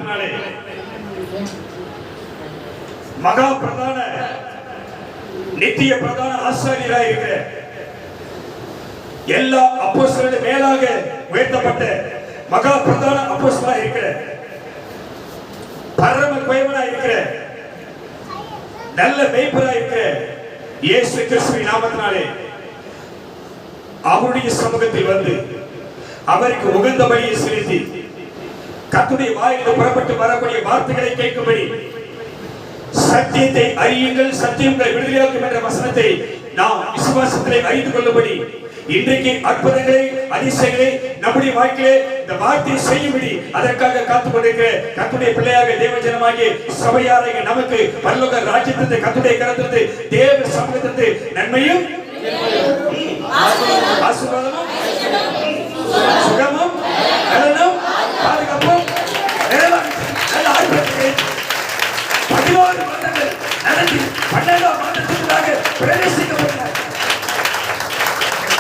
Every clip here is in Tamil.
நாமத்தினாலே மகா பிரதான நித்திய பிரதான ஆசாரியராக இருக்கிற எல்லா அப்போஸ்தலர்களுக்கு மேலாக உயர்த்தப்பட்ட மகா பிரதான அப்போஸ்தலராக இருக்கிற பரம குயவனாக இருக்கிற நல்ல மேய்ப்பராக இருக்கிற இயேசு கிறிஸ்துவின் நாமத்தினாலே அவருடைய சமூகத்தில் வந்து அவருக்கு உகந்த பலியை செலுத்தி கர்த்தருடைய வாயிலிருந்து புறப்பட்டு வரக்கூடிய வார்த்தைகளை கேட்கும்படி சத்தியத்தை அறியுங்கள், சத்தியம் உங்களை விடுதலையாக்கும் என்ற வசனத்தை நாம் விசுவாசத்திலே அறிந்து கொள்ளும்படி இன்றைக்கு அற்புதங்களை அதிசயங்களை நம்முடைய வாழ்க்கையிலே இந்த வார்த்தையை செய்யும்படி அதற்காக காத்துக் கொண்டிருக்கிற கர்த்தருடைய பிள்ளையாக தேவஜனமாகிய சபையாராகிய நமக்கு பரலோக ராஜ்யத்திலிருந்து கர்த்தருடைய கரத்திலிருந்து தேவ சமூகத்திலிருந்து நன்மையும் ஆசீர்வாதமும் சுகமும் நலனும் பாதுகாப்பும் நல்ல ஆய்வுகளை 11 மாதங்கள் நடத்தி 12ஆம் மாதத்திற்காக பிரவேசிக்கப்பட்டார்.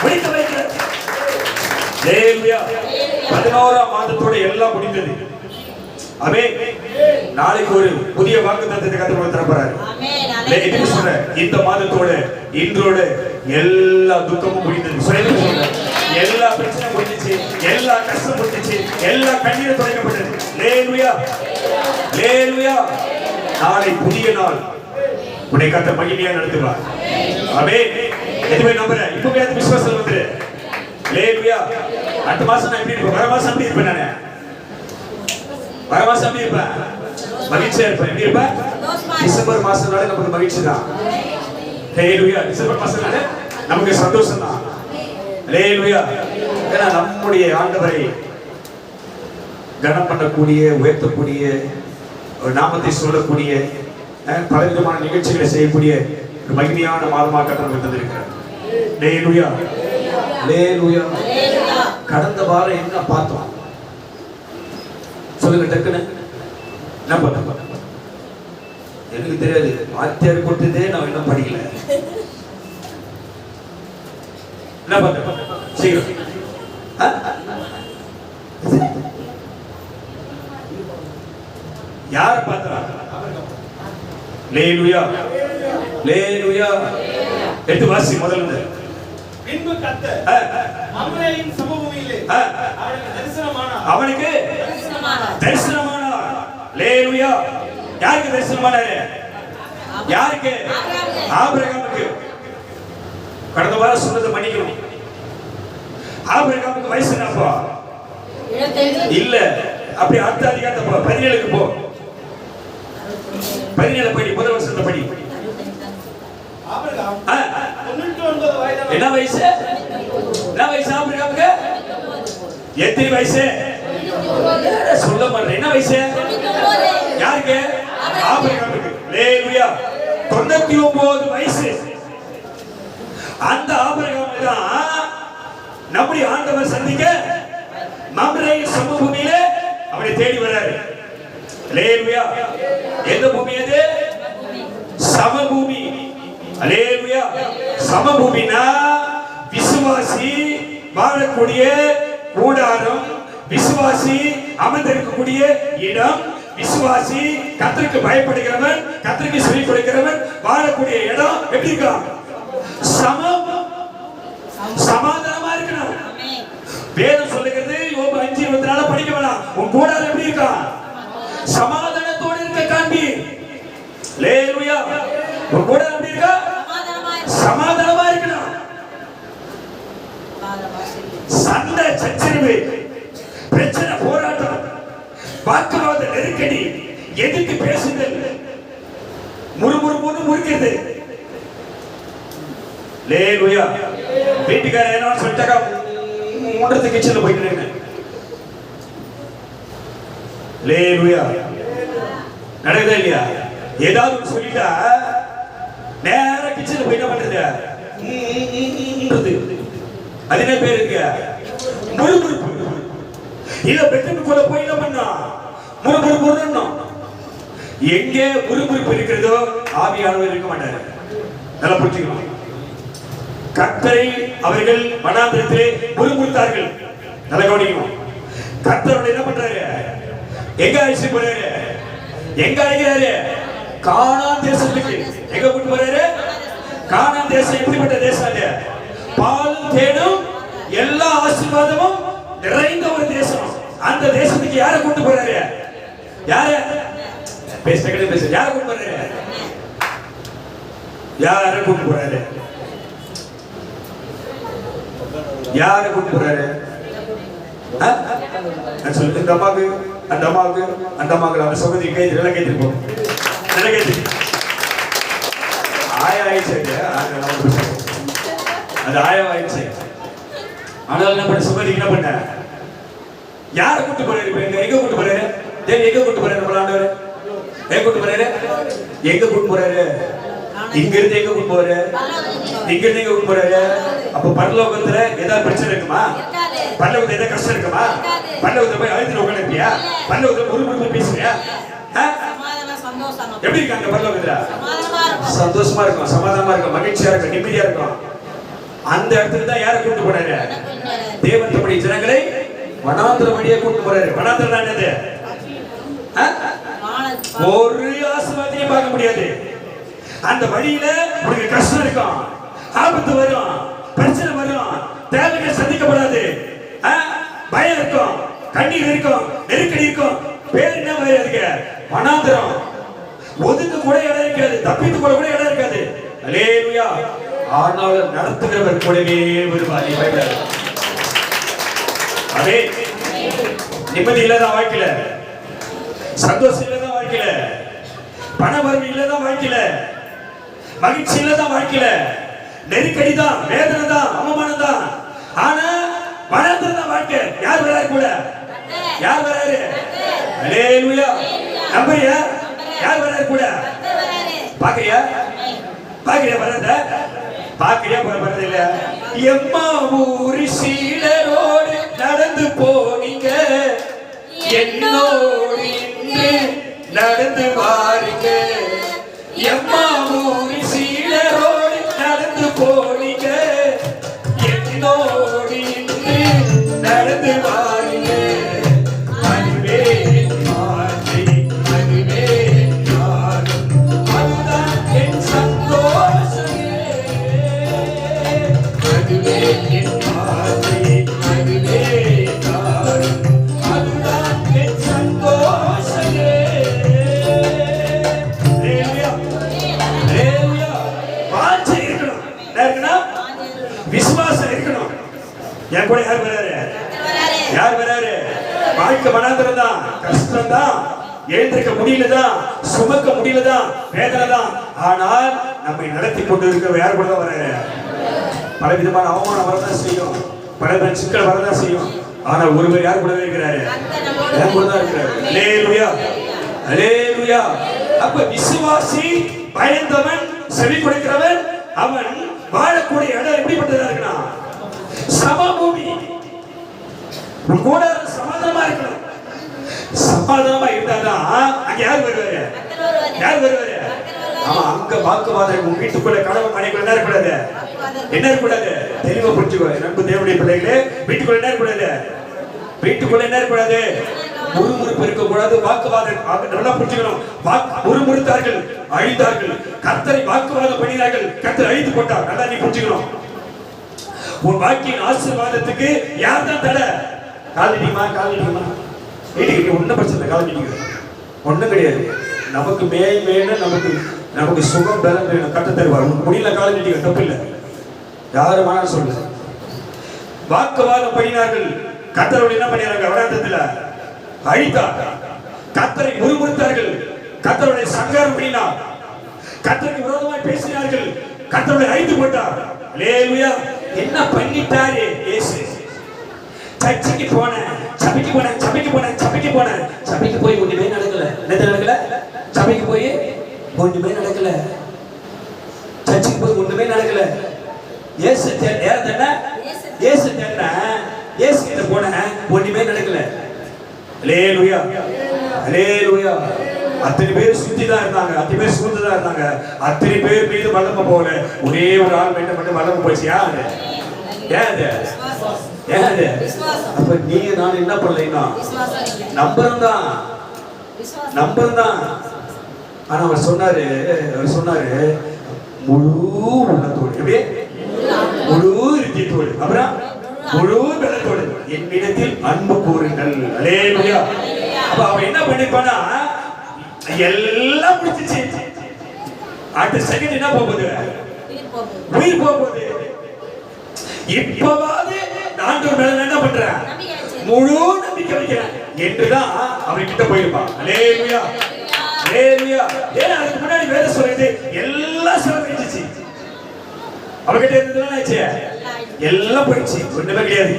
முடித்து வைக்கிறார். ஹல்லேலூயா. 11ஆம் மாதத்தோட எல்லாம் முடிந்தது. ஆமென். நாளைக்கு ஒரு புதிய வாக்குத்தத்தத்தை கர்த்தர் தர போறார். ஆமென். இது சொல்ற இந்த மாதத்தோட இன்றோட எல்லா துக்கமும் முடிந்தது. சொல்லுங்க. எல்லா பிரச்சனையும் முடிஞ்சிச்சு, எல்லா கஷ்டம் முடிஞ்சிச்சு, எல்லா கண்ணீரும் துடைக்கப்பட்டது. ஹல்லேலூயா. ஹல்லேலூயா. நாளை புதிய நாள் உன்னை கர்த்தர் மகிமையா நடத்துவார். ஆமென். எதுவே நம்புறேன். இப்பவே அந்த விசுவாசம் வந்துரு. ஹல்லேலூயா. அடுத்த மாசம் நான் எப்படி இருப்பேன்? வர மாசம் எப்படி இருப்பேன்? நானே வர மாசம் எப்படி இருப்பேன்? மகிழ்ச்சியா இருப்பேன். எப்படி இருப்பேன்? டிசம்பர் மாசம்னால நமக்கு மகிழ்ச்சி தான். ஹல்லேலூயா. டிசம்பர் மாசம்னால நமக்கு சந்தோஷம் தான். ஹல்லேலூயா. ஏன்னா நம்முடைய ஆண்டவரை கனம் பண்ணக்கூடிய, உயர்த்தக்கூடிய, ஒரு நாமத்தை சொல்லக்கூடிய, பலவிதமான நிகழ்ச்சிகளை செய்யக்கூடிய ஒரு மகிமையான மாதமாக கர்த்தர் தந்திருக்கிறார். ஹல்லேலூயா. ஹல்லேலூயா. கடந்த வாரம் என்ன பார்த்தோம்? சொல்லுங்க டக்குன்னு. என்ன பார்த்தோம்? எனக்கு தெரியாது. வாத்தியார் கொடுத்ததே நான் இன்னும் படிக்கல. என்ன பார்த்தோம்? சீக்கிரம். யார் பார்த்தா? ஹல்லேலூயா. ஹல்லேலூயா. எடுத்து வாசி முதல்ல. பின்பு கர்த்தர் மம்ரேயின் சமபூமியிலே அவனுக்கு தரிசனமானார். ஹல்லேலூயா. யாருக்கு தரிசனமானாரு? யாருக்கு? ஆபிரகாமுக்கு. கடந்த வாரம் சொன்னதை மன்னிக்கணும். ஆபிரகாமுக்கு வயசு என்னப்பா? இல்ல. அப்படி அடுத்த அதிகாரத்தை போ. 17க்கு போ. 17 படி. முதல் வருஷத்தை படி. ஆபிரகாம் 99 வயதான. என்ன வயசு? என்ன வயசு ஆபிரகாமுக்கு? எத்தனை வயசு? சொல்ல மாட்டேன். என்ன வயசு? யாருக்கு? ஆபிரகாமுக்கு. ஹல்லேலூயா. 99 வயசு. அந்த ஆபிரகாம் தான் நம்முடைய ஆண்டவர் சந்திக்க மம்ரே சமபூமியிலே அவனை தேடி வராரு. ஹல்லேலூயா. எந்த பூமி அது? சமபூமி. ஹல்லேலூயா. சமபூமினா விசுவாசி வாழக்கூடிய கூடாரம், விசுவாசி அமர்ந்திருக்கக்கூடிய இடம், விசுவாசி கர்த்தருக்கு பயப்படுகிறவன், கர்த்தருக்கு செவி கொடுக்கிறவன் வாழக்கூடிய இடம் எப்படி இருக்கான்? சமாதானமா இருக்கணும். வேதம் சொல்லுகிறது யோபு 5:24 படிக்க வேணாம். உன் கூடாரம் எப்படி இருக்கான்? சமாதானத்தோடு இருக்க காண்பி. ஹல்லேலூயா. உன் கூடாரம் எப்படி இருக்கா? சமாதானமா இருக்கணும். சண்டை சச்சரவு, பிரச்சனை, போராட்டம், வாக்குவாத, நெருக்கடி, எதுக்கு பேசுதல், முறுமுறுமுன்னு முறுக்கிறது. ஹல்லேலூயா. வீட்டுக்காரர் என்ன சொல்லிட்டாக்கா மூன்றத்து கிச்சன்ல போயிட்டு இருக்கேன். ஹல்லேலூயா. நடக்குதா இல்லையா? ஏதாவது சொல்லிட்டா நேரா கிச்சன்ல போய் என்ன பண்றது? அது என்ன பேர் இருக்கு? முறுமுறுப்பு. இல்ல பெட்ரூம்குள்ள போய் என்ன பண்ணா? முறுமுறுப்பு. எங்கே முறுமுறுப்பு இருக்கிறதோ ஆவியானவர் இருக்க மாட்டாரு. நல்லா புரிஞ்சுக்கணும். கர்த்தரை அவர்கள் வனாந்திரத்திலே முறுமுறுத்தார்கள். நல்ல கவனிக்கணும். கர்த்தரோட என்ன பண்றாரு? எங்க அழைச்சு போறாரு? எங்க அழைக்கிறாரு? கானான் தேசத்துக்கு. எங்க கூட்டு போறாரு? கானான் தேசம் எப்படிப்பட்ட தேசம் அது? பாலும் தேனும் எல்லா ஆசீர்வாதமும் நிறைந்த ஒரு தேசம். அந்த தேசத்துக்கு யாரை கூட்டு போறாரு? யாரு பேச யாரை கூட்டு போறாரு? யாரை கூட்டு போறாரு? யாரை கூட்டு போறாரு? சொல்லுங்க. இந்த அம்மாவுக்கு அந்த அம்மாவுக்கு அந்த அம்மாவுக்கு அந்த சகோதரி கைது நல்லா கேட்டுருப்போம். நல்லா கேட்டு ஆயிடுச்சு. அது ஆயிடுச்சு. ஆனால் என்ன பண்ண சகோதரி என்ன பண்ண? யாரை கூட்டு போறாரு? எங்க கூட்டு போறாரு? எங்க கூட்டு போறாரு? நம்ம ஆண்டவர் எங்க கூட்டு போறாரு? எங்க கூட்டு போறாரு? இங்க இருந்து எங்க கூட்டு போறாரு? இங்க இருந்து எங்க கூட்டு போறாரு? அப்ப பரலோகத்துல ஏதாவது பிரச்சனை இருக்குமா? பரலோகத்துல ஏதாவது கஷ்டம் இருக்குமா? பரலோகத்துல போய் அழுது உட்காந்துருப்பியா? பரலோகத்துல ஒரு பேசுறியா? எப்படி இருக்காங்க பரலோகத்துல? சந்தோஷமா இருக்கும், சமாதானமா இருக்கும், மகிழ்ச்சியா இருக்கும், நிம்மதியா இருக்கும். அந்த இடத்துக்கு தான் யாரை கூட்டு போறாரு? தேவன் தம்முடைய ஜனங்களை வனாந்திர வழியா கூட்டு போறாரு. வனாந்திரம் என்னது? ஒரு ஆசீர்வாதத்தையும் பார்க்க முடியாது. அந்த வழியில உனக்கு கஷ்டம் இருக்கும், ஆபத்து வரும், பிரச்சனை வரும், தேவைகள் சந்திக்கப்படாது, பயம் இருக்கும், கண்ணீர் இருக்கும், நெருக்கடி இருக்கும். பேர் என்ன இருக்கு? வனாந்திரம். ஒதுங்க கூட இடம் இருக்காது, தப்பித்து கூட கூட இடம் இருக்காது. அல்லேலூயா. ஆனாலும் நடத்துகிறவர் கூடவே வருவார். அதே நிம்மதி இல்லாத வாழ்க்கையில, சந்தோஷம் இல்லாத வாழ்க்கையில, பண வரவு இல்லாத வாழ்க்கையில, மகிழ்ச்சி இல்லாத வாழ்க்கையில, நெருக்கடி தான், வேதனை தான், அவமானம் தான். ஆனா வனாந்திரம் தான் வாழ்க்கை. யார் வராரு கூட? யார் வராரு? அல்லேலூயா. நம்புறியா? யார் வராரு கூட? பாக்குறியா? பாக்குறியா? வரத பாக்குறியா? வரது இல்ல. எம்மா ஊரி சீடரோடு நடந்து போனீங்க, என்னோடு இன்று நடந்து வாருங்க. எம்மா ஊரி சீடரோடு நடந்து போனீங்க, என்னோடு இன்று நடந்து வாருங்க. அதுவே மாற்றி, அதுவே ஞானம், அதுதான் என் சந்தோஷமே. அதுவே என் மாற்றி, அதுவே ஞானம், அதுதான் என் சந்தோஷமே. ஹல்லேலூயா. ஹல்லேலூயா. வாஞ்சை இருக்கணும். என்ன இருக்கணும்? விசுவாசம் இருக்கணும். என் கூட யார் வராரு? யார் வராரு? வாழ்க்கை வனாந்திரம் தான், கஷ்டம் தான், எழுந்திருக்க முடியலதான், சுமக்க முடியலதான், வேதனை தான். ஆனால் நம்மை நடத்தி கொண்டு இருக்க யார் கூட தான் வராரு? பல விதமான அவமானம் வரதான் செய்யும், பல சிக்கல் வரதான் செய்யும். ஆனா ஒருவர் யார் கூடவே இருக்கிறாரு? யார் கூட தான் இருக்கிறாரு. அல்லேலூயா. அல்லேலூயா. அப்ப விசுவாசி, பயந்தவன், செவி கொடுக்கிறவன், அவன் வாழக்கூடிய இடம் எப்படிப்பட்டதா இருக்கணும்? சமபூமி. உன் கூட சமாதானமா இருக்கணும். சமாதானமா இருந்தாதான் அங்க யார் வருவாரு? யார் வருவாரு? ஆமா, அங்க வாக்குவாதம். உன் வீட்டுக்குள்ள கணவன் மனைவிக்குள்ள என்ன இருக்கக்கூடாது? என்ன இருக்கக்கூடாது? தெளிவா புரிஞ்சுக்கோ நண்பு தேவனுடைய பிள்ளைகளே. வீட்டுக்குள்ள என்ன இருக்கக்கூடாது? வீட்டுக்குள்ள என்ன இருக்கக்கூடாது? முறுமுறுப்பு இருக்கக்கூடாது, வாக்குவாதம். நல்லா புரிஞ்சுக்கணும். முறுமுறுத்தார்கள், அழிந்தார்கள். கர்த்தரை வாக்குவாதம் பண்ணினார்கள், கர்த்தர் அழித்து போட்டார். நல்லா நீ புரிஞ்சுக்கணும். உன் வாழ்க்கையின் ஆசீர்வாதத்துக்கு யார் தான் தடை? காலடிமா காலடிமா வீட்டுக்கு ஒன்றும் பிரச்சனை. காலடிங்க ஒன்றும் கிடையாது. நமக்கு வேணும், நமக்கு சுகம் பலம் வேணும், கட்ட தருவார். உனக்கு முடியல காலடிங்க, தப்பு இல்லை. யாரும் வேணாலும் சொல்லு. வாக்குவாதம் பண்ணினார்கள், கர்த்தரோடு என்ன பண்ணினாங்க? வனாந்தரத்துல அழித்தார். கர்த்தரை முறுமுறுத்தார்கள், கர்த்தருடைய சங்காரம் பண்ணினார். கர்த்தருக்கு விரோதமாய் பேசினார்கள், கர்த்தரை அழித்து போட்டார். அல்லேலூயா. என்ன பண்ணிட்டாரு இயேசு? சர்ச்சுக்கு போனேன், சபைக்கு போனேன், சபைக்கு போனேன், சபைக்கு போனேன். சபைக்கு போய் ஒண்ணுமே நடக்கல. என்ன நடக்கல? சபைக்கு போய் ஒண்ணுமே நடக்கல. சர்ச்சுக்கு போய் ஒண்ணுமே நடக்கல. இயேசு தேர்ந்தன, இயேசு தேர்ந்தன, இயேசு கிட்ட போனேன், ஒண்ணுமே நடக்கல. அல்லேலூயா. அல்லேலூயா. அத்தனை பேர் சுத்தி தான் இருந்தாங்க, அத்தனை பேர் சூழ்ந்து தான் இருந்தாங்க. அத்தனை பேர் மீது வல்லமை போகல. ஒரே ஒரு ஆள் மட்டும் வல்லமை போயிடுச்சு. யாரு? ஏன்? ஏன்? அப்ப நீங்க நான் என்ன பண்ணலைன்னா நம்புறோம் தான். நம்பர் தான். ஆனா அவர் சொன்னாரு முழு உள்ளத்தோடு, முழு இருதயத்தோடு, அப்புறம் முழு பலத்தோடு என்னிடத்தில் அன்பு கூறுங்கள். அல்லேலூயா. அப்ப அவன் என்ன பண்ணிப்பானா, எல்லாம் முடிச்சிச்சு. அடுத்த செகண்ட் என்ன போகுது? உயிர் போகுது. இப்பவாது ஆண்டவர் மேல என்ன பண்றேன்? முழு நம்பிக்கை வைக்கிறேன் என்றுதான் அவன் கிட்ட போயிருப்பான். அல்லேலூயா, அல்லேலூயா. ஏன்னா அதுக்கு முன்னாடி வேதம் சொல்லுது எல்லாம் செலவழிச்சிச்சு. அவகிட்ட இருந்ததுலாம் ஆச்சு, எல்லாம் போயிடுச்சு, ஒண்ணுமே கிடையாது.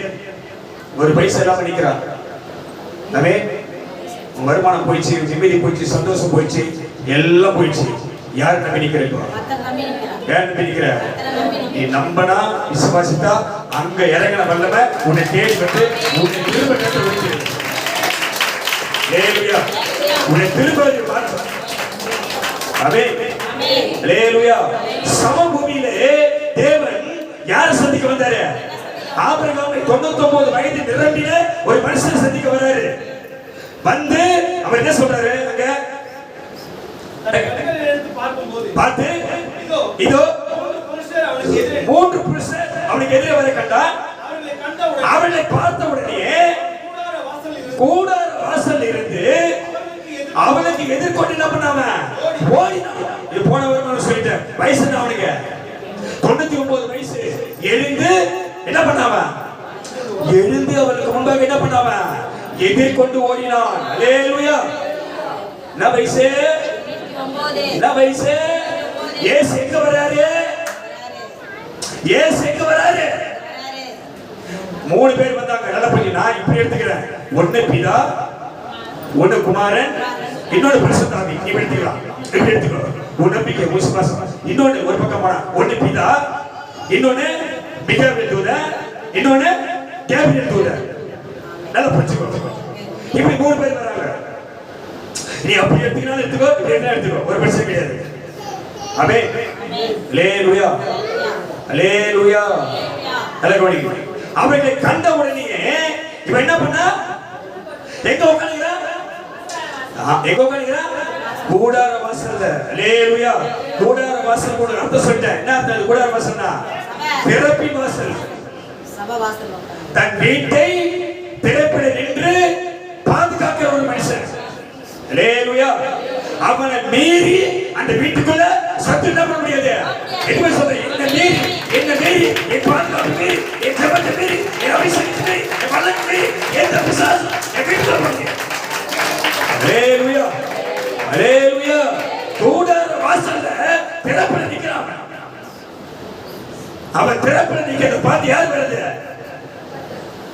ஒரு பைசா எல்லாம் பண்ணிக்கிறான். நவே வருமானம் போயிடுச்சு, நிம்மதி போயிடுச்சு, சந்தோஷம் போயிடுச்சு, எல்லாம் போயிடுச்சு. யார் நம்பி நிக்கிற? யார் நம்பி நிக்கிற? நீ நம்பனா விசுவாசித்தா அங்க இறங்கின வல்லமை உன்னை தேடி வந்து உன்னை திரும்ப வைக்கிறது. அல்லேலூயா. உன்னை திரும்ப பார்க்க. ஆமென். அல்லேலூயா. சமபூமியிலே தேவன் யாரை சந்திக்க வந்தாரு? ஆபிரகாமை 99 வயது நிரம்பின ஒரு மனுஷனை சந்திக்க வராரு. வந்து அவர் என்ன சொல்றாரு? அங்க பார்த்து இதோ 3 புருஷர் அவனுக்கு எதிரே வர கண்டான். அவனை பார்த்த உடனே கூடார வாசல் இருந்து அவனுக்கு எதிர்கொண்டு என்ன பண்ணாம ஓடினான். இது போன வருமானம் சொல்லிட்டேன். வயசு அவனுக்கு 99 வயசு. எழுந்து என்ன பண்ணாம, எழுந்து அவனுக்கு முன்பாக என்ன பண்ணாம எதிர்கொண்டு ஓடினான். அல்லேலூயா. என்ன வயசு? என்ன வயசு? இயேசு எங்க வராரு? இயேசு எங்க வராரு? 3 பேர் வந்தாங்க. நல்ல பையன். நான் இப்படி எடுத்துக்கிறேன். ஒண்ணு பிதா, ஒண்ணு குமாரன், இன்னொரு பரிசுத்தாவி. நீ எடுத்துக்கலாம். இப்படி எடுத்துக்கோ. ஒரு நம்பிக்கை, விசுவாசம். இன்னொன்னு ஒரு பக்கம் போனா ஒண்ணு பிதா, இன்னொன்னு மிகாவேல் தூதன், இன்னொன்னு கேப்ரியல் தூதன். நல்லா புரிஞ்சுக்கோ. இப்படி 3 பேர் வராங்க. நீ அப்படி எடுத்துக்கினாலும் எடுத்துக்கோ, இப்படி எடுத்துக்கோ, ஒரு பிரச்சனை கிடையாது. ஆமென். அல்லேலூயா, அல்லேலூயா. நல்லா கவனிங்க. அவர்களை கண்ட உடனே இவன் என்ன பண்ணா? எங்க உட்கார்ந்திருக்கா? எங்க உட்கார்ந்திருக்கா? கூடார வாசல்ல. அல்லேலூயா. கூடார வாசல் கூட அர்த்தம் சொல்லிட்டேன். என்ன அர்த்தம்? கூடார வாசல்னா திறப்பின் வாசல். சபை வாசல். தன் வீட்டை திறப்பில நின்று பாதுகாக்கிற ஒரு மனுஷன். அல்லேலூயா. அவனை மீறி அந்த வீட்டுக்குள்ள சத்து என்ன பண்ண முடியாது. என்ன சொல்றேன்? என்ன மீறி என் பாதுகாப்பு மீறி, என் ஜெபத்தை மீறி, என் அபிஷேகத்தை மீறி, என் வல்லமை மீறி எந்த பிசாசு என் வீட்டுக்குள்ள போங்க. அல்லேலூயா, அல்லேலூயா. கூடார வாசல்ல திறப்பில நிக்கிறான். அவன் திறப்பில நிக்கிறத பார்த்து யார் வருது?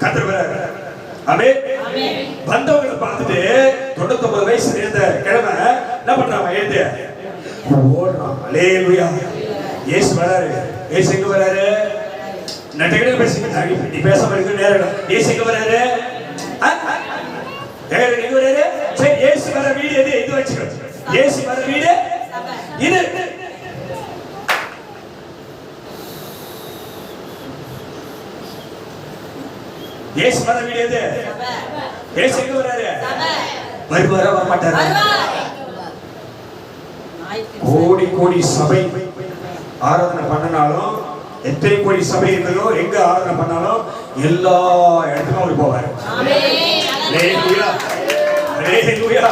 கர்த்தர் வராரு. ஆமென். வந்தவங்களை பார்த்துட்டு 99 வயசு இருந்த கிழமை என்ன பண்றாங்க? எழுந்து ஓடுறான். அல்லேலூயா. இயேசு வராரு. இயேசு எங்க வராரு? நட்டகட பேசுங்க. நீ பேசாம இருக்க நேரம். இயேசு எங்க வராரு? எங்க வராரு? சரி, இயேசு வர வீடு எது? இது வச்சுக்கோ. இயேசு வர வீடு இது. இயேசு வர வீடு எது? இயேசு எங்க வராரு? வருவாரா வர மாட்டாரா? கோடி கோடி சபை ஆராதனை பண்ணனாலும், எத்தனை கோடி சபை இருக்கிறதோ, எங்க ஆராதனை பண்ணாலும் எல்லா இடத்துக்கும் அவர் போவார். அல்லேலூயா, அல்லேலூயா.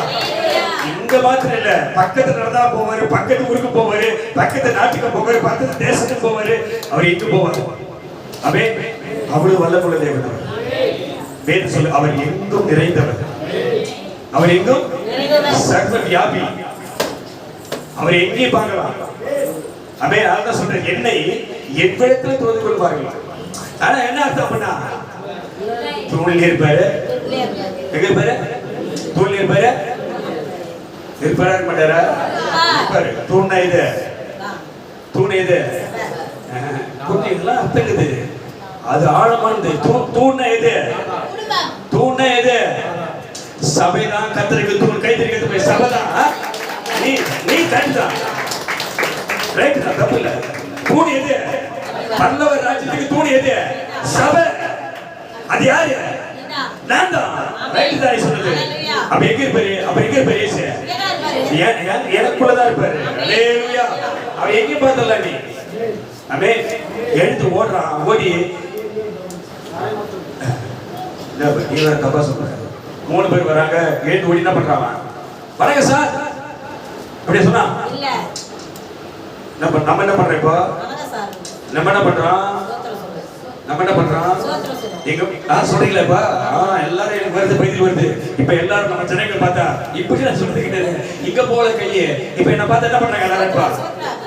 இங்க மாத்திரம் இல்ல, பக்கத்துல நடந்தா போவாரு, பக்கத்து ஊருக்கு போவாரு, பக்கத்து நாட்டுக்கு போவாரு, பக்கத்து தேசத்துக்கு போவாரு. அவர் எங்க போவார்? ஆமென். அவ்வளவு வல்லமுள்ள தேவன் அவர். வேதம் சொல்லு, அவர் எங்கும் நிறைந்தவர். அவர் எங்கும் சர்வ வியாபி. அவர் எங்கே பார்க்கலாம். அவே அதான் சொல்றேன், என்னை எவ்விடத்தில் தோது கொள்வார்கள். ஆனா என்ன அர்த்தம் பண்ணா? தூணில் இருப்பாரு. எங்க இருப்பாரு? தூணில் இருப்பாரு. இருப்பாரா இருக்க மாட்டாரா? இருப்பாரு. தூணா இது, தூண் இது. இதெல்லாம் அர்த்தங்குது. அது ஆழமானது. தூணா இது, தூணா இது. சபைதான் கர்த்தருக்கு தூண். கை தெரிவிக்க சபைதான். நீ கண்டுதான். ரைட் தான், தப்பு இல்ல. தூண் எது? பல்லவர் ராஜ்யத்துக்கு தூண் எது? சபை. அது யாரு? நான் தான். ரைட் தான் சொன்னது. அப்ப எங்க இருப்பாரு? அப்ப எங்க இருப்பாரு இயேசு? எனக்குள்ளதான் இருப்பாரு. அல்லேலூயா. அவன் எங்க பார்த்தல நீ? ஆமென். எழுந்து ஓடுறான். ஓடி நீ வேற தப்பா சொல்ற. 3 பேர் வராங்க. எழுந்து ஓடி என்ன பண்றாங்க? வணங்க சார் அப்படியே சொன்னா இல்ல. நம்ம என்ன பண்றோம் இப்போ? நம்ம என்ன பண்றோம்? நம்ம என்ன பண்றோம்? எங்க சொல்றீங்களா இப்ப? எல்லாரும் எனக்கு வருது, பைதில் வருது. இப்ப எல்லாரும் நம்ம ஜனங்கள் பார்த்தா இப்படி நான் சொல்லிக்கிட்டு இங்க போல கையே இப்ப என்ன பார்த்தா என்ன பண்றாங்க எல்லாரும்? இப்ப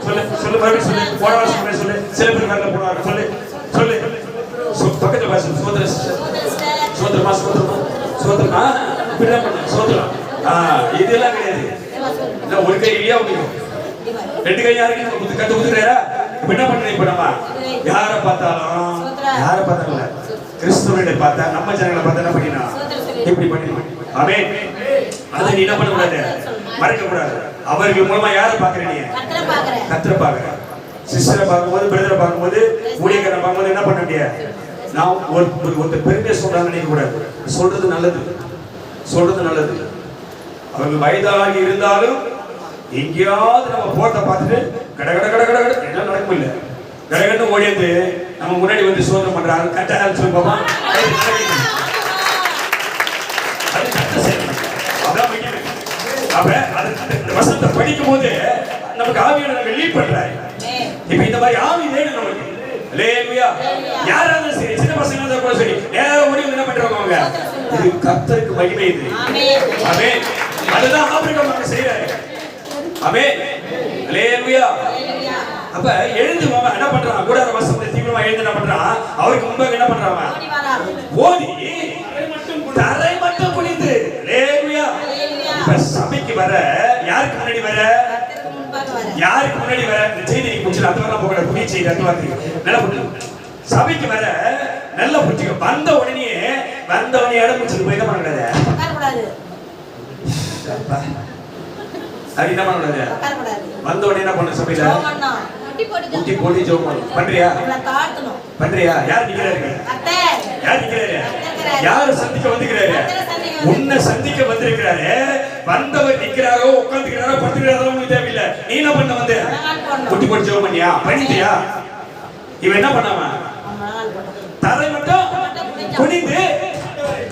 சொல்லு சொல்லு மறுபடியும் சொல்லு. போன வருஷம் சொல்லு. சில பேர் வரல போனாங்க. சொல்லு சொல்லு. பக்கத்துல பாசு. சோதர சோதரமா சோதரமா சோதரமா இப்படிதான் பண்ண சோதரம். இதெல்லாம் கிடையாது. இல்ல ஒரு கை இல்லையா உங்களுக்கு? 2 கை யாருக்கு கத்து குத்துறாரா? இப்ப என்ன பண்றீங்க? இப்ப நம்ம யாரை பார்த்தாலும் கிறிஸ்துவனை பார்த்தா நம்ம ஜனங்களை பார்த்தா என்ன பண்ணினா இப்படி பண்ணினா. ஆமென். அதை நீ என்ன பண்ண கூடாது? மறக்க கூடாது. அவர்கள் மூலமா யாரை பாக்குற? நீ கர்த்தரை பாக்குற. சிஸ்டரை பார்க்கும்போது, பிரதரை பார்க்கும்போது, ஊழியக்காரனை பார்க்கும்போது என்ன பண்ண முடியாது? நான் ஒரு பெருமையை சொல்றாங்க நினைக்க கூடாது. சொல்றது நல்லது, சொல்றது நல்லது. அவர்கள் வயதாகி இருந்தாலும் எங்கேயாவது நம்ம போட்ட பார்த்துட்டு கட கட கட கட கட என்ன நடக்கும் இல்லை கடகன்னு ஓடியது நம்ம முன்னாடி வந்து சோதனை பண்றாங்க. கட்டாயம் சொல்லி பாப்பா. அது கட்ட செய்யணும். அதான் வைக்கணும். அப்ப அந்த வசனத்தை படிக்கும் போது நமக்கு ஆவியை நாங்கள் லீட் பண்றாரு. இப்ப இந்த மாதிரி ஆவி வேணும் நமக்கு. அல்லேலூயா. யாராவது சரி, சின்ன பசங்க இருந்தா கூட சரி, நேரம் ஓடி என்ன பண்றாங்க அவங்க? இது கர்த்தருக்கு மகிமை. இது ஆமென். அதுதான் ஆபிரகாம் செய்யறாரு. ஆமென். அல்லேலூயா. அப்ப எழுந்து என்ன பண்றான்? கூடார வசனத்தை தீவிரமா எழுந்து என்ன பண்றான்? அவருக்கு முன்பாக என்ன பண்றாங்க? ஓடி தரை மட்டும் குனிந்து. அல்லேலூயா. இப்ப சபைக்கு வர யாருக்கு முன்னாடி வர? யாருக்கு முன்னாடி வர? இந்த செய்தி புடிச்சு அத்தவெல்லாம் போகல. புதிய செய்தி அத்தவாக்கு நல்லா புடிச்சு சபைக்கு வர நல்ல புடிச்சுக்க. வந்த உடனே இடம் பிடிச்சிட்டு போய் என்ன பண்ணக்கூடாது? அது என்ன பண்ணக்கூடாது? வந்த உடனே என்ன பண்ண? சபையில முட்டி போட்டு ஜெபம் பண்ணணும். பண்றியா? யார் நிக்கிறாரு? யார் நிக்கிறாரு? யாரு சந்திக்க வந்துக்கிறாரு? உன்னை சந்திக்க வந்திருக்கிறாரு. வந்தவர் நிக்கிறாரோ உட்கார்ந்துக்கிறாரோ படுத்துக்கிறாரோ உனக்கு தேவையில்லை. நீ என்ன பண்ண வந்து முட்டி போட்டு ஜெபம் பண்ணியா? பண்ணிட்டியா? இவன் என்ன பண்ணாம தரை மட்டும் குனிந்து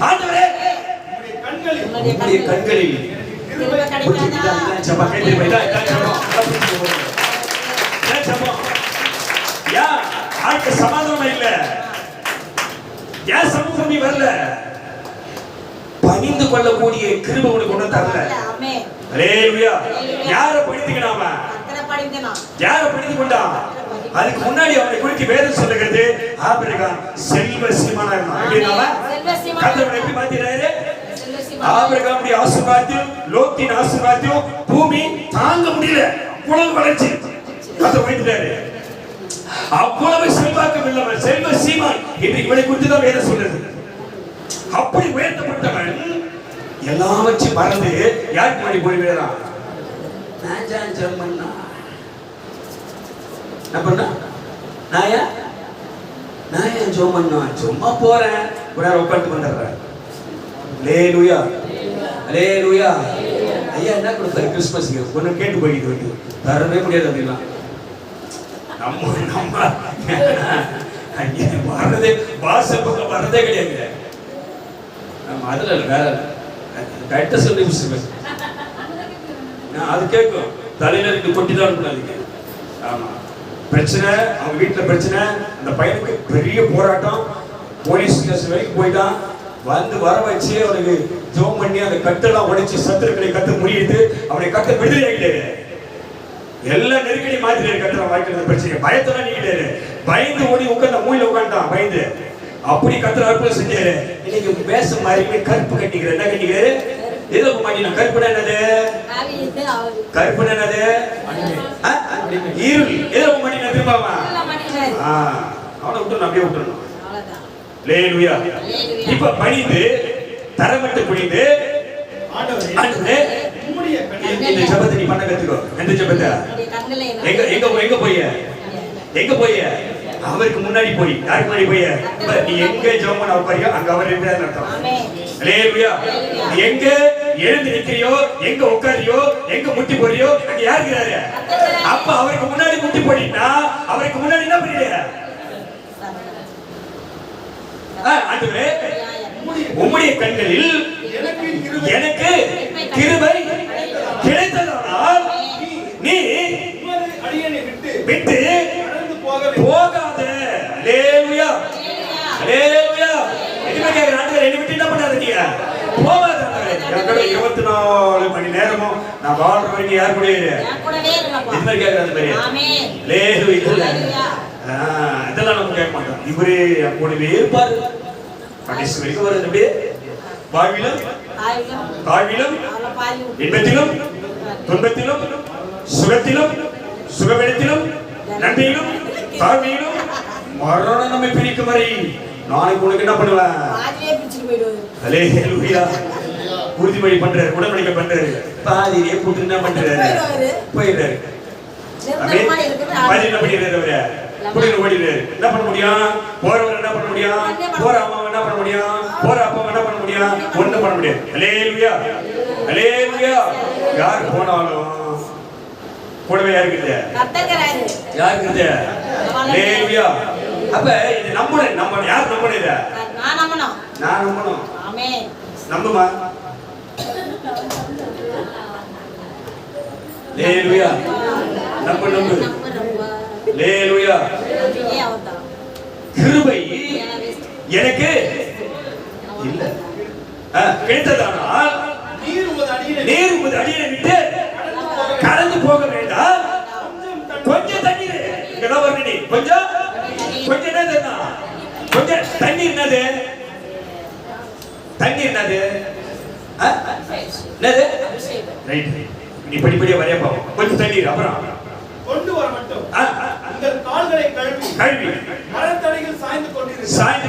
ஆண்டவரே உம்முடைய கண்களில் சமாதானம் இல்ல. ஏன் சமூகம் நீ வரல? பணிந்து கொள்ளக்கூடிய கிருபை உனக்கு கொண்டு தரல. அல்லேலூயா. யாரை பணிந்துக்கினாம? யாரை பணிந்து கொண்டான்? அதுக்கு முன்னாடி அவனை குறித்து வேதம் சொல்லுகிறது ஆபிரகாம் செல்வ சீமானா இருந்தான். அப்படினால கர்த்தர் எப்படி மாத்தினாரு? ஆபிரகாமுடைய ஆசீர்வாதம், லோத்தின் ஆசீர்வாதம் பூமி தாங்க முடியல. அவ்வளவு வளர்ச்சி கர்த்தர் வைத்தாரு. அவ்வளவு செல்வாக்கம் இல்லவன் செல்வ சீமான் என்று இவனை குறித்து தான் வேதம் சொல்லுது. அப்படி உயர்த்தப்பட்டவன் எல்லாவற்றையும் மறந்து யாருக்கு முன்னாடி போய் விடுறான்? என்ன பண்ண? நான் ஏன் ஜெபம் பண்ணேன்? சும்மா போறேன், உட்காந்து வந்துடுறேன். அல்லேலூயா. அல்லேலூயா. ஐயா என்ன கொடுத்தாரு கிறிஸ்மஸ்க்கு? ஒண்ணு கேட்டு போயிட்டு வந்து தரவே முடியாது. அப்படிலாம் நம்ம வர்றதே வாசல் பக்கம் வர்றதே கிடையாது. நம்ம அதுல வேற கரெக்டா சொல்லி அது கேட்கும். தலையில இருக்கு கொட்டிதான் கூடாதுங்க. ஆமா பிரச்சனை, அவங்க வீட்டுல பிரச்சனை. அந்த பையனுக்கு பெரிய போராட்டம். போலீஸ் ஸ்டேஷன் வரைக்கும் போயிட்டான். வந்து வர வச்சு அவனுக்கு ஜோம் பண்ணி அந்த கட்டெல்லாம் உடைச்சு சத்துருக்களை கட்டு முடியுது. அவனை கட்ட விடுதலை ஆகிட்டாரு. எல்லா நெருக்கடி மாதிரி கட்டுற வாய்க்கிறது பிரச்சனை. பயத்தெல்லாம் நீக்கிட்டாரு. பயந்து ஓடி உட்காந்து மூயில உட்காந்துட்டான் பயந்து. அப்படி கத்துற அற்புதம் செஞ்சாரு. இன்னைக்கு பேச மாதிரி கருப்பு கட்டிக்கிற. என்ன கட்டிக்கிறாரு? எதோ மாட்டினா கருப்புனா என்னது? கருப்புனா என்னது? இருள். எதோ மாட்டினா திரும்பாமா அவனை விட்டு அப்படியே விட்டுறணும். அல்லேலூயா. இப்ப பணிந்து தரமட்டு குனிந்து ஆண்டவரே இந்த ஜெபத்தை நீ பண்ண கத்துக்கோ. எந்த ஜெபத்தை? எங்க போய் அவருக்கு முன்னாடி போய் யாருக்கு முன்னாடி போய் நீ எங்க ஜெபம் பண்ண உட்காரியோ அங்க அவர் இருக்கிறார் அர்த்தம். அல்லேலூயா. எங்க எழுந்து நிக்கிறியோ, எங்க உட்காரியோ, எங்க முட்டி போறியோ, அங்க யார் இருக்கிறாரு? அப்ப அவருக்கு முன்னாடி முட்டி போடினா அவருக்கு முன்னாடி என்ன பண்ணுவீங்க? ஆண்டவரே, உம்முடைய கண்களில் எனக்கு கிருபை கிடைத்ததானால் நீ விட்டு போகாத. அல்லேலூயா, அல்லேலூயா. என்ன கேக்குற ஆண்டவரே, என்னை விட்டு என்ன பண்ணாத, நீ போகாத ஆண்டவரே. என்கூட 24 மணி நேரமும் நான் வாழ்ற வரைக்கும் யார் கூட இரு, இது மாதிரி கேக்குறாரு பாரு. ஆமென், அல்லேலூயா. இதெல்லாம் நம்ம கேட்க மாட்டோம். இவரே என் கூடவே இருப்பாரு கடைசி வரைக்கும். வருது அப்படியே வாழ்விலும் தாழ்விலும் இன்பத்திலும் துன்பத்திலும் சுகத்திலும் சுகவெளித்திலும் நன்மையிலும் தாழ்மையிலும் மரணம் நம்மை பிரிக்கும் வரை நாளைக்கு உனக்கு என்ன பண்ணுவேன்? அல்லேலூயா. உறுதிமொழி பண்றாரு, உடன்படிக்கை பண்றாரு. பாதியிலே போட்டு என்ன பண்றாரு? போயிடுறாரு. பாதி என்ன பண்ணிடுறாரு? அவரு குடியில ஓடிடுறாரு. என்ன பண்ண முடியும்? போறவர் என்ன பண்ண முடியும்? போற அம்மா என்ன பண்ண முடியும்? போற அப்பா என்ன பண்ண முடியும்? ஒண்ணும் பண்ண முடியாது. அல்லேலூயா, அல்லேலூயா. யார் போனாலும் கூடவே யாருக்கு யாருக்கு? அல்லேலூயா. அப்ப இது நம்பணும். நம்ம யார் நம்பணும்? இத நான் நம்பணும். நம்புமா? அல்லேலூயா. நம்பு. அல்லேலூயா. கிருபை எனக்கு இல்ல கிடைத்ததானால் நீர் உமது அடியை விட்டு கடந்து போக வேண்டாம். கொஞ்சம் தண்ணீர் இங்கதான் வரணும். நீ கொஞ்சம் என்னது? கொஞ்சம் தண்ணீர் என்னது? தண்ணீர் என்னது? என்னது? ரைட். நீ படிப்படியா வரைய பாப்போம். கொஞ்சம் தண்ணீர் அப்புறம் கொண்டு வர மட்டும் உங்கள் கால்களை கழுவி மரத்தடியில் சாய்ந்து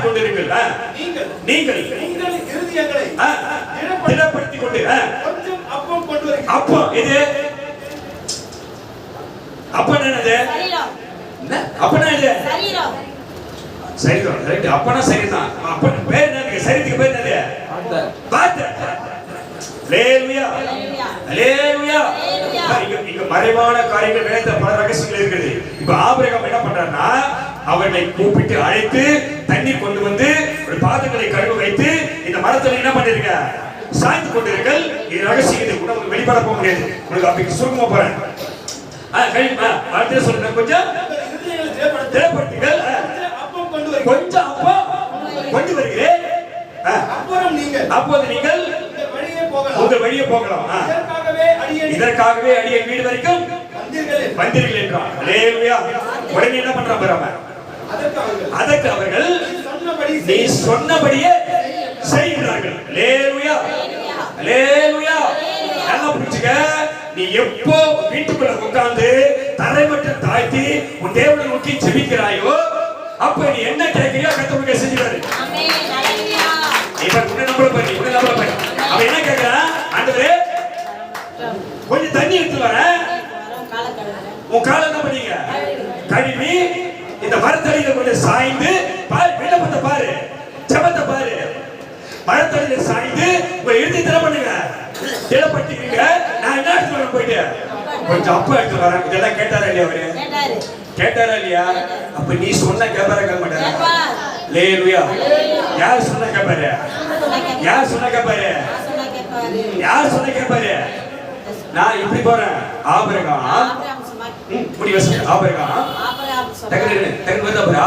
கொண்டிருங்கள். நீங்கள் உங்கள் இருதயங்களை திடப்படுத்திக் கொண்டு கொஞ்சம் அப்பம் கொண்டு வருகிறீர்கள். அப்பம் இது அப்பம் என்னது? அப்பனா இது சரீரம். ரைட். அப்பனா சரீரம். அப்பன் பேர் என்னது? சரீரத்துக்கு பேர் என்னது? வார்த்தை. அல்லேலூயா, அல்லேலூயா. இங்க மறைவான காரியங்கள் வேத பல ரகசியங்கள் இருக்குது. இப்ப ஆபிரகாம் என்ன பண்றாருன்னா, அவனை கூப்பிட்டு அழைத்து தண்ணீர் கொண்டு வந்து ஒரு பாத்திரங்களை கழுவ வைத்து இந்த மரத்துல என்ன பண்ணிருக்க? சாய்ந்து கொண்டிருங்கள். இது ரகசியம். இது கூட உங்களுக்கு வெளிப்பட போக முடியாது. உங்களுக்கு அப்படி சுருக்கமா போறேன். அடுத்த சொல்றேன். கொஞ்சம் திடப்படுத்துங்கள். கொஞ்சம் அப்பம் கொண்டு வருகிறேன். அப்போது நீங்கள் உங்கள் வழியே போகலாம். இதற்காகவே அடியே வீடு வரைக்கும் வந்தீர்கள் என்றான். அல்லேலூயா. உடனே என்ன பண்றான் பாருங்க. அதற்கு அவர்கள் நீ சொன்னபடியே செய்கிறார்கள். அல்லேலூயா, அல்லேலூயா. நல்லா புரிஞ்சுக்க. நீ எப்போ வீட்டுக்குள்ள உட்கார்ந்து தரை மட்டும் தாழ்த்தி உன் தேவனை நோக்கி ஜெபிக்கிறாயோ அப்ப நீ என்ன கேட்கிறியோ கர்த்தர் செஞ்சுறாரு. இப்ப உன்னை நம்பல பாரு. அவன் என்ன கேட்கிறான்? ஆண்டவரே கொஞ்சம் தண்ணி எடுத்து வர. உன் காலை என்ன பண்ணீங்க? கழுவி இந்த மரத்தடியில கொஞ்சம் சாய்ந்து பாரு. விண்ணப்பத்தை பாரு, ஜெபத்தை பாரு. மரத்தடியில சாய்ந்து உங்க எழுதி திற பண்ணுங்க. திடப்பட்டீங்க. நான் என்ன எடுத்து வர போயிட்டு கொஞ்சம் அப்பா எடுத்து வரேன். இதெல்லாம் கேட்டாரா இல்லையா? அவரு கேட்டாரா இல்லையா? அப்ப நீ சொன்ன கேட்பாரா கேட்க மாட்டாரா? அல்லேலூயா. யார் சொன்ன கேட்பாரு? யார் சொன்ன கேட்பாரு? யார் சொன்ன கேட்பாரு? நான் இப்படி போறேன். ஆபிரகாம்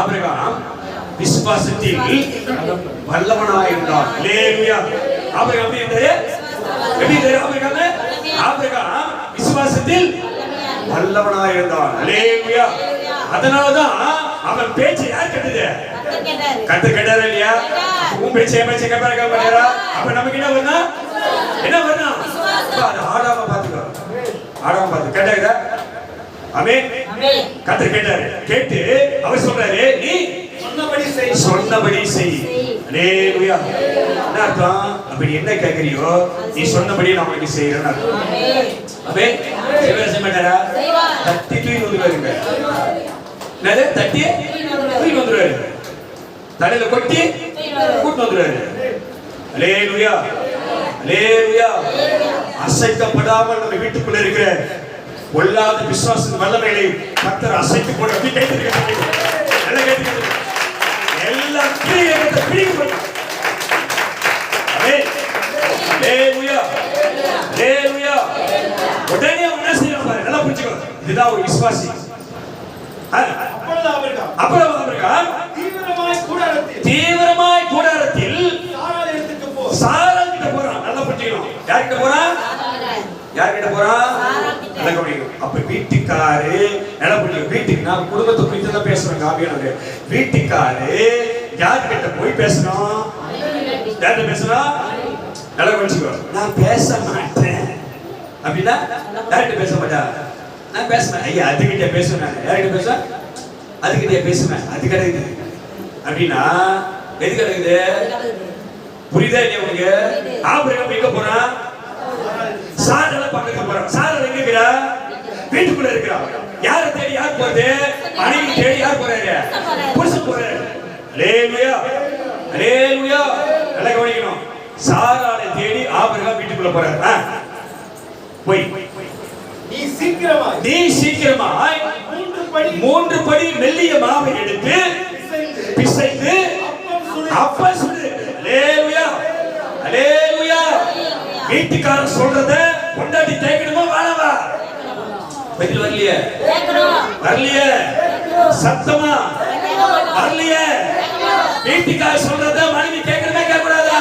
ஆபிரகாம் விசுவாசத்தில் வல்லவனாயிருந்தான். அல்லேலூயா. ஆபிரகாம் எப்படி இருந்தாரு? ஆபிரகாம் விசுவாசத்தில் வல்லவனாயிருந்தான். அல்லேலூயா. அதனாலதான் அவன் பேச்சை யார் கேட்டது? கர்த்தர் கேட்டாரா இல்லையா? உன் பேச்சை கேட்பாரா? அப்ப நமக்கு என்ன வரணும்? என்ன வரணும்? ஆடாம பாத்துக்கோ. ஆடாம பாத்து கேட்டாங்க. ஆமென். கர்த்தர் கேட்டாரு. கேட்டு அவர் சொல்றாரு, நீ சொன்னபடி செய். அல்லேலூயா. என்ன அர்த்தம்? அப்படி என்ன கேக்குறியோ நீ சொன்னபடி நான் உனக்கு செய்யறேன்னு அர்த்தம். ஆமென். செய்ய மாட்டாரா? தட்டி தூக்கி வந்துருவாருங்க. என்னது? தட்டி தூக்கி வந்துருவாரு. தலையில கொட்டி கூட்டு வந்துருவாரு. அல்லேலூயா, அல்லேலூயா. அசைக்கப்படாமல் நம்ம வீட்டுக்குள்ள இருக்கிற பொல்லாத விசுவாச வல்லமைகளை கர்த்தர் அசைத்து போட அப்படி கைத்திருக்கிறார். நல்லா கேட்டுக்கிறது. எல்லாம் பிடிக்கப்படும். ஆமென். ஹalleluya. ஹalleluya. உடனே அவன் என்ன செய்யணும் பாரு. நல்லா புரிஞ்சுக்கோ. இதுதான் ஒரு விசுவாசி. அப்பொழுது அவர்கள் தீவிரமாய் கூடாரத்தில் சாராள் கிட்ட போறான். நல்லா புரிஞ்சுக்கணும். யார்கிட்ட போறான்? யார்கிட்ட போறான்? நல்லா கவனிக்கணும். அப்ப வீட்டுக்காரு நல்லா புரிஞ்சுக்கணும். வீட்டுக்கு நான் குடும்பத்தை குறித்து தான் பேசுறேன். காவியானது வீட்டுக்காரு யார்கிட்ட போய் பேசணும்? யார்கிட்ட பேசணும்? நல்லா புரிஞ்சுக்கோ. நான் பேச மாட்டேன் அப்படின்னா யார்கிட்ட பேச மாட்டேன்? நான் பேசுவேன். ஐயா அதுகிட்ட பேசுவேன். நான் யார்கிட்ட பேசுவேன்? அதுகிட்ட பேசுவேன். அது கிடைக்குது அப்படின்னா எது கிடைக்குது? புரியுதா இல்லையா உங்களுக்கு? ஆபிரகாம் எங்க போறான்? சாராளை பார்க்க போறான். சாராள் எங்க இருக்கிறா? வீட்டுக்குள்ள இருக்கிறா. யாரை தேடி யார் போறது? மனைவி தேடி யார் போறாரு? புருஷன் போறாரு. ஹalleluya. ஹalleluya. நல்லா கவனிக்கணும். சாராளை தேடி ஆபிரகாம் வீட்டுக்குள்ள போறாரு. போய் நீ சீக்கிரமாய் மூன்று படி மெல்லிய மாவை எடுத்து பிசைந்து அப்பம் சுடு. ஹalleluya. ஹalleluya. வீட்டுக்காரர் சொல்றத கொண்டாடி தேய்க்கணுமா வாழவா? பதில் வரலையே. வரலையே. சத்தமா வரலையே. வீட்டுக்காரர் சொல்றத மனைவி கேட்கணுமா கேட்க கூடாதா?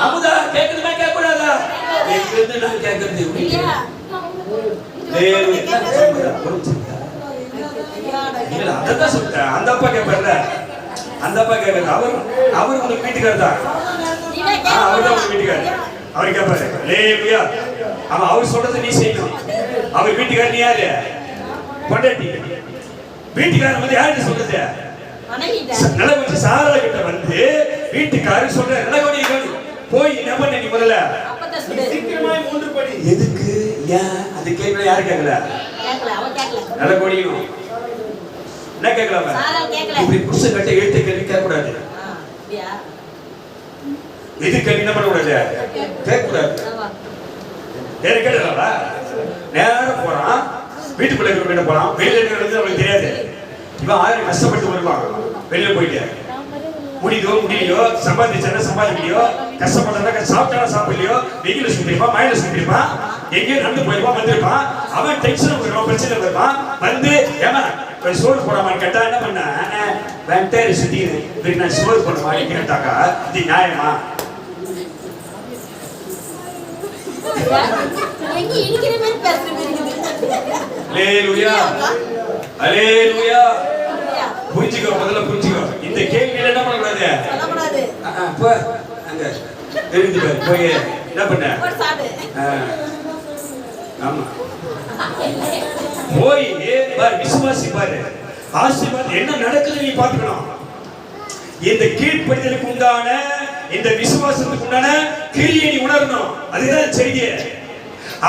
அமுதா கேட்கணுமா கேட்க கூடாதா? எங்கிருந்து நான் கேட்கறது? அதான் சொல்லிட்டேன். அந்த அப்பா கேட்பார்ல, அந்த அப்பா கேட்பாரு. அவர் உங்களுக்கு வீட்டுக்காரர் தான். அவர் தான் உங்களுக்கு வீட்டுக்காரர். அவர் கேட்பாரு. ஹalleluya. அவன் அவர் சொல்றதை நீ செய்யணும். அவர் வீட்டுக்காரர் நீ யாரு? பொண்டாட்டி. வீட்டுக்காரர் வந்து யாருக்கு சொல்றது? நல்ல கொஞ்சம் சாராள கிட்ட வந்து வீட்டுக்காரர் சொல்ற நல்ல கொஞ்சம் போய் என்ன பண்ண நீ முதல்ல சீக்கிரமாய் மூன்று படி. எதுக்கு? ஏன் அது கேட்கல? யாரு கேட்கல? நல்ல கோடியும் என்ன கேட்கலாம? இப்படி புருஷன் கட்ட எழுத்து கேள்வி கேட்க கூடாது. எது கேள்வி என்ன பண்ண கூடாது? கேட்க கூடாது. வேற கேட்கலாமா? நேரம் போறான். வீட்டுக்குள்ள இருக்க போறான். வெளியில இருக்கிறது அவனுக்கு தெரியாது. இவன் 1000 கஷ்டப்பட்டு வருவான். வெளியில போயிட்டு முடியலையோ சம்பாதிச்சா சம்பாதிக்கலையோ கஷ்டப்பட்டா சாப்பிட்டா சாப்பிடலையோ வெயில சுத்திருப்பான் மழையில சுத்திருப்பான் எங்கேயும் நடந்து போயிருப்பான் வந்திருப்பான். அவன் டென்ஷன் வருவான் பிரச்சனை வருவான். வந்து ஏமா சோறு போடாமான்னு கேட்டா என்ன பண்ண? வெண்டேரி சுத்தி நான் சோறு போடமா கேட்டாக்கா இது நியாயமா? ஹalleluya. ஹalleluya. புரிஞ்சுக்கோ. முதல்ல புரிஞ்சுக்கோ. இந்த கேள்வியில என்ன பண்ணக்கூடாது? போ அங்க தெரிஞ்சு பாரு. போய் என்ன பண்ண? ஆமா போய் பாரு. விசுவாசி பாரு. ஆசீர்வாதம் என்ன நடக்குது நீ பாத்துக்கணும். இந்த கீழ்ப்படிதலுக்கு உண்டான இந்த விசுவாசத்துக்கு உண்டான கிரியை நீ உணரணும். அதுதான் செய்தி.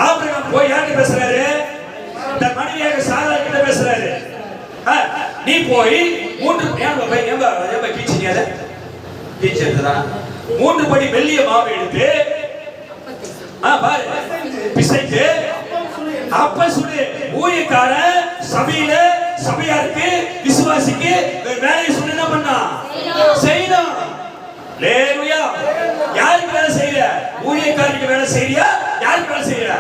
ஆபிரகாம் போய் யார்கிட்ட பேசுறாரு? தன் மனைவியாக சாராள் கிட்ட பேசுறாரு. நீ போய் மூன்று படி மெல்லிய மாவு எடுத்து பிசைத்து அப்ப சுடு. ஊழியக்கார சபையில சபையாருக்கு விசுவாசிக்கு வேலையை சொல்லி என்ன பண்ணா செய்யணும். ஹalleluya. யாருக்கு வேலை செய்யற? ஊழியக்காரருக்கு வேலை செய்யறியா? யாருக்கு வேலை செய்யற?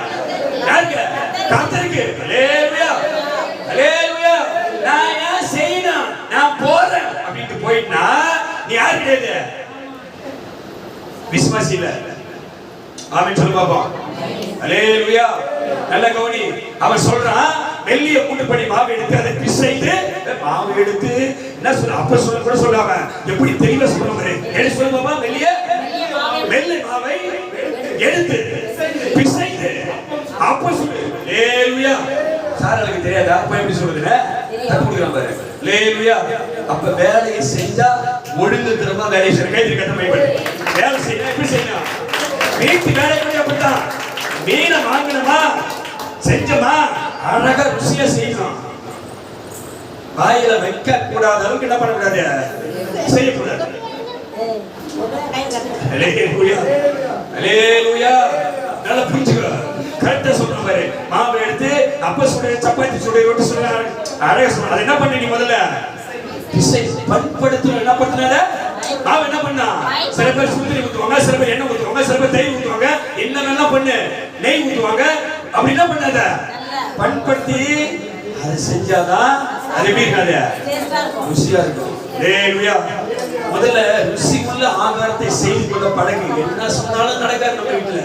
யாருக்கு? கர்த்தருக்கு. ஹalleluya. ஹalleluya. நான் ஏன் செய்யணும்? நான் போறேன் அப்படிட்டு போயிட்டா நீ யாரு கிடையாது? விசுவாசி இல்ல. ஆமென் சொல்லு பாப்பா. ஹalleluya. நல்ல கவனி. அவன் சொல்றான் மெல்லிய மூன்று படி மாவு எடுத்து அதை பிசைந்து மாவு எடுத்து என்ன சொல்ற? அப்ப சொல்ல கூட சொல்லாம எப்படி தெளிவா சொல்றாரு? என்ன சொல்லுமா? மெல்லிய மாவை எடுத்து பிசைந்து அப்ப சொல்லு. ஹalleluya. சாராளுக்கு தெரியாதா? அப்ப எப்படி சொல்றதுல தப்புடுறான் பாரு. ஹalleluya. அப்ப வேலையை செஞ்சா ஒழுங்கு திறமா வேலையை செய்ய கைது கட்டமை பண்ணு. வேலை செய்யணும். எப்படி செய்யணும்? வீட்டு வேலை பண்ணி அப்படித்தான். மீனை வாங்கினமா செஞ்சமா அழகா ருசியா செய்யணும். வாயில வைக்க கூடாத அளவுக்கு என்ன பண்ணக்கூடாது? செய்யக்கூடாது. ஹalleluya. ஹalleluya. நல்லா புரிஞ்சுக்கோ. கரெக்டா சொல்ற பாரு. மாவு எடுத்து அப்ப சுடு, சப்பாத்தி சுடு, ரொட்டி சுடு, அழகா சொல்ற. அது என்ன பண்ண நீ முதல்ல பிசை பண்படுத்தணும். என்ன பண்றத மாவு என்ன பண்ணா? சில பேர் சுடுதண்ணி ஊத்துவாங்க, சில பேர் எண்ணெய் ஊத்துவாங்க, சில பேர் தயிர் ஊத்துவாங்க, என்னென்னலாம் பண்ணு நெய் ஊத்துவாங்க. அப்படி என்ன பண்ணாத பண்படுத்தி அதை செஞ்சாதான் அது எப்படி இருக்காது, ருசியா இருக்கும். ஹalleluya. முதல்ல ருசியுள்ள ஆகாரத்தை செய்து கொள்ள பழகு. என்ன சொன்னாலும் நடக்காது நம்ம வீட்டுல.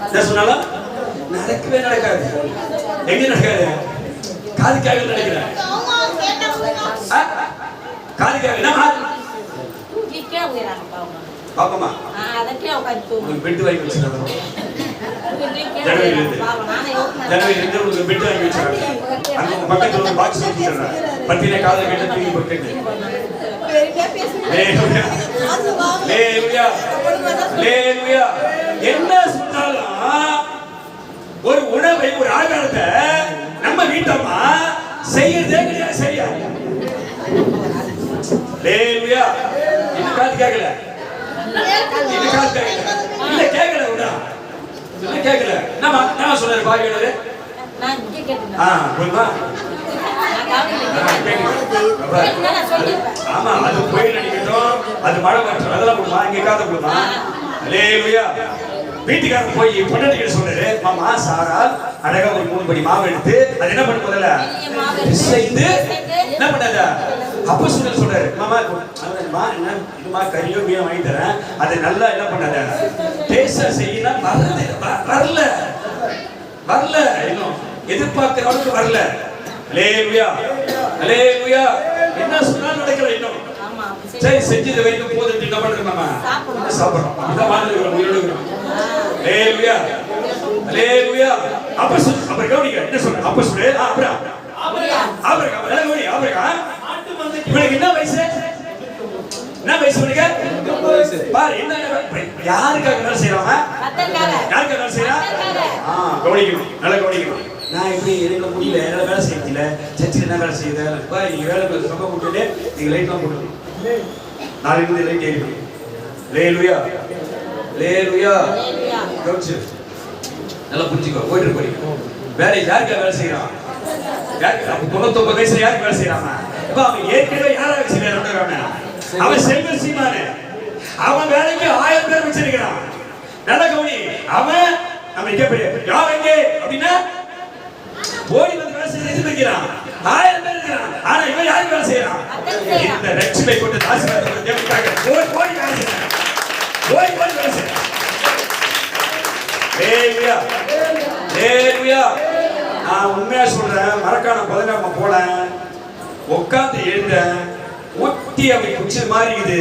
என்ன சொன்னாலும் நடக்கவே நடக்காது. எங்க நடக்காது? காதுக்காக நடக்கிறேன். காதுக்காக என்ன பாப்பமா பெட்டு வாங்கி வச்சிருக்காங்க. ஜனவரி உங்களுக்கு பெட்டு வாங்கி வச்சிருக்காங்க. அங்க பக்கத்துல ஒரு பாக்ஸ் வச்சிருக்காங்க. பத்தின காதுல கேட்டு தூக்கி போட்டு என்ன சொன்னாலும் ஒரு உணவை, ஒரு ஆகாரத்தை நம்ம வீட்டம்மா செய்யறதே கிடையாது. சரியா? லேலுயா. இது காது கேட்கல, இது காது கேட்கல, இல்ல கேட்கல. விடா இல்ல கேட்கல. நான் சொல்றாரு பாவியோட போதுமா? ஆமா, அது கோயில் அடிக்கட்டும், அது மழை வரட்டும், அதெல்லாம் போடுமா? இங்க காத போடுமா? ஹalleluya. வீட்டுக்காரர் போய் பொண்டாட்டிகிட்ட சொல்றாரு, மாமா சாரா அழகா ஒரு 3 படி மாவு எடுத்து அது என்ன பண்ண முதல்ல பிசைந்து என்ன பண்ணாத அப்ப சொல்றாரு, மாமா என்ன இதுமா கறியோ மீனோ வாங்கி தரேன், அதை நல்லா என்ன பண்ணாத டேஸ்டா செய்யலாம். வரல வரல, இன்னும் எதிர்பார்க்கிற அளவுக்கு வரல. ஹalleluya ஹalleluya. என்ன சொன்னாலும் நடக்கல இன்னும். சரி, செஞ்சது வரைக்கும் போதும். என்ன பண்றோம்? மாமா சாப்பிடுறோம். இதான் வாழ்ந்துக்கிறோம், உயிரோடு இருக்கிறோம். ஹalleluya ஹalleluya. அப்ப கவனிங்க என்ன சொல்ற? அப்ப சொல்லு அப்புறம் ஆபிரகாம் ஹalleluya. ஆபிரகாம் இவனுக்கு என்ன வயசு? என்ன வயசு இவனுக்கு? பாரு என்ன யாருக்காக வேலை செய்யறாங்க? யாருக்காக வேலை செய்யறா? கவனிக்கணும், நல்லா கவனிக்கணும். நான் இப்படி எனக்கு முடியல, என்னால வேலை செய்ய முடியல, சர்ச்சில் என்ன வேலை செய்யுது? நீங்க வேலை சொந்த போட்டுட்டு நீங்க லைட்லாம் போட்டுக்கணும். நாளைக்கு லைட் ஏறிக்கணும். ஹalleluya ஹalleluya. கவுச்சு நல்லா புரிஞ்சுக்கோ. போயிட்டு படிக்கணும். வேலை யாருக்காக வேலை செய்யறான்? யாருக்கு? அப்ப 99 வயசுல யாருக்கு வேலை செய்யறாங்க? இப்ப அவன் ஏற்கனவே யாராவது செய்யறான்? அவன் செல்வ சீமானே. அவன் வேலைக்கு 1000 பேர் வச்சிருக்கிறான். நல்லா கவனி. அவன் நம்ம கேட்பே யாரெங்க அப்படின்னா ஓடி வந்து வேலை செய்ய எதிர்பார்க்கிறான். 1000 பேர் இருக்கிறான். ஆனா இவன் யாருக்கு வேலை செய்யறான்? இந்த ரட்சிப்பை கொண்டு ஆசீர்வாதத்தை தேவனுக்காக ஓடி வேலை செய்யறான். ஓடி வேலை செய்யறான். ஹalleluya ஹalleluya. நான் உண்மையா சொல்றேன், மரக்கான 15 போனேன், உட்கார்ந்து எழுந்தேன், ஒட்டி அப்படி குச்சி மாதிரி இது.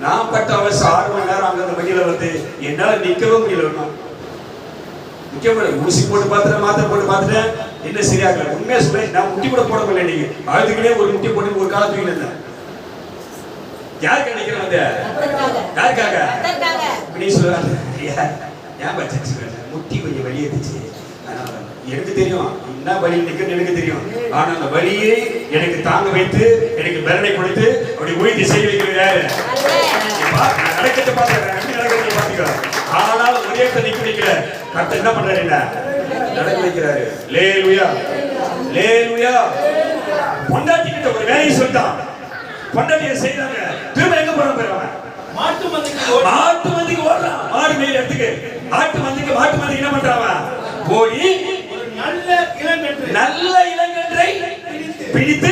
நான் பட்ட அவசரம் 6 மணி நேரம் அங்க வண்டியில வந்து என்னால நிக்கவே முடியல. நிக்க முடியல. ஊசி போட்டு பார்த்துட்டேன், மாத்திரை போட்டு பார்த்துட்டேன், என்ன சரியாகல. உண்மையா சொல்றேன், நான் முட்டி கூட போட முடியல. இன்னைக்கு அதுக்குள்ளே ஒரு முட்டி போட்டு ஒரு கால தூக்கிட்டு இருந்தேன். யாருக்கு நினைக்கிறேன் வந்து? யாருக்காக? நீ சொல்லுவாங்க ஏன் பச்சை முட்டி கொஞ்சம் வலி எடுத்துச்சு. எனக்கு தெரியும் என்ன வலி நிற்கிறது, எனக்கு தெரியும். ஆனா அந்த வலியை எனக்கு தாங்க வைத்து எனக்கு பலனை கொடுத்து அப்படி உயிர்த்தி செய்ய வைக்கிறாரு. நடக்கத்தை பார்த்து நடக்கத்தை பார்த்துக்கிறேன். ஆனால் ஒரே நிக்க வைக்கல. கர்த்தர் என்ன பண்றாரு? என்ன நடக்க வைக்கிறாரு. ஹalleluya ஹalleluya. பொண்டாட்டி கிட்ட ஒரு வேலையை சொல்லிட்டான். பொண்டாட்டியை செய்யறாங்க. திரும்ப எங்க போறான் பாருங்க. மாட்டு மந்திக்கு ஓடுறான். மாடு மேல இடத்துக்கு மாட்டு மந்திக்கு என்ன பண்றாங்க? ஓடி ஒரு நல்ல இளங்கன்றை பிடித்து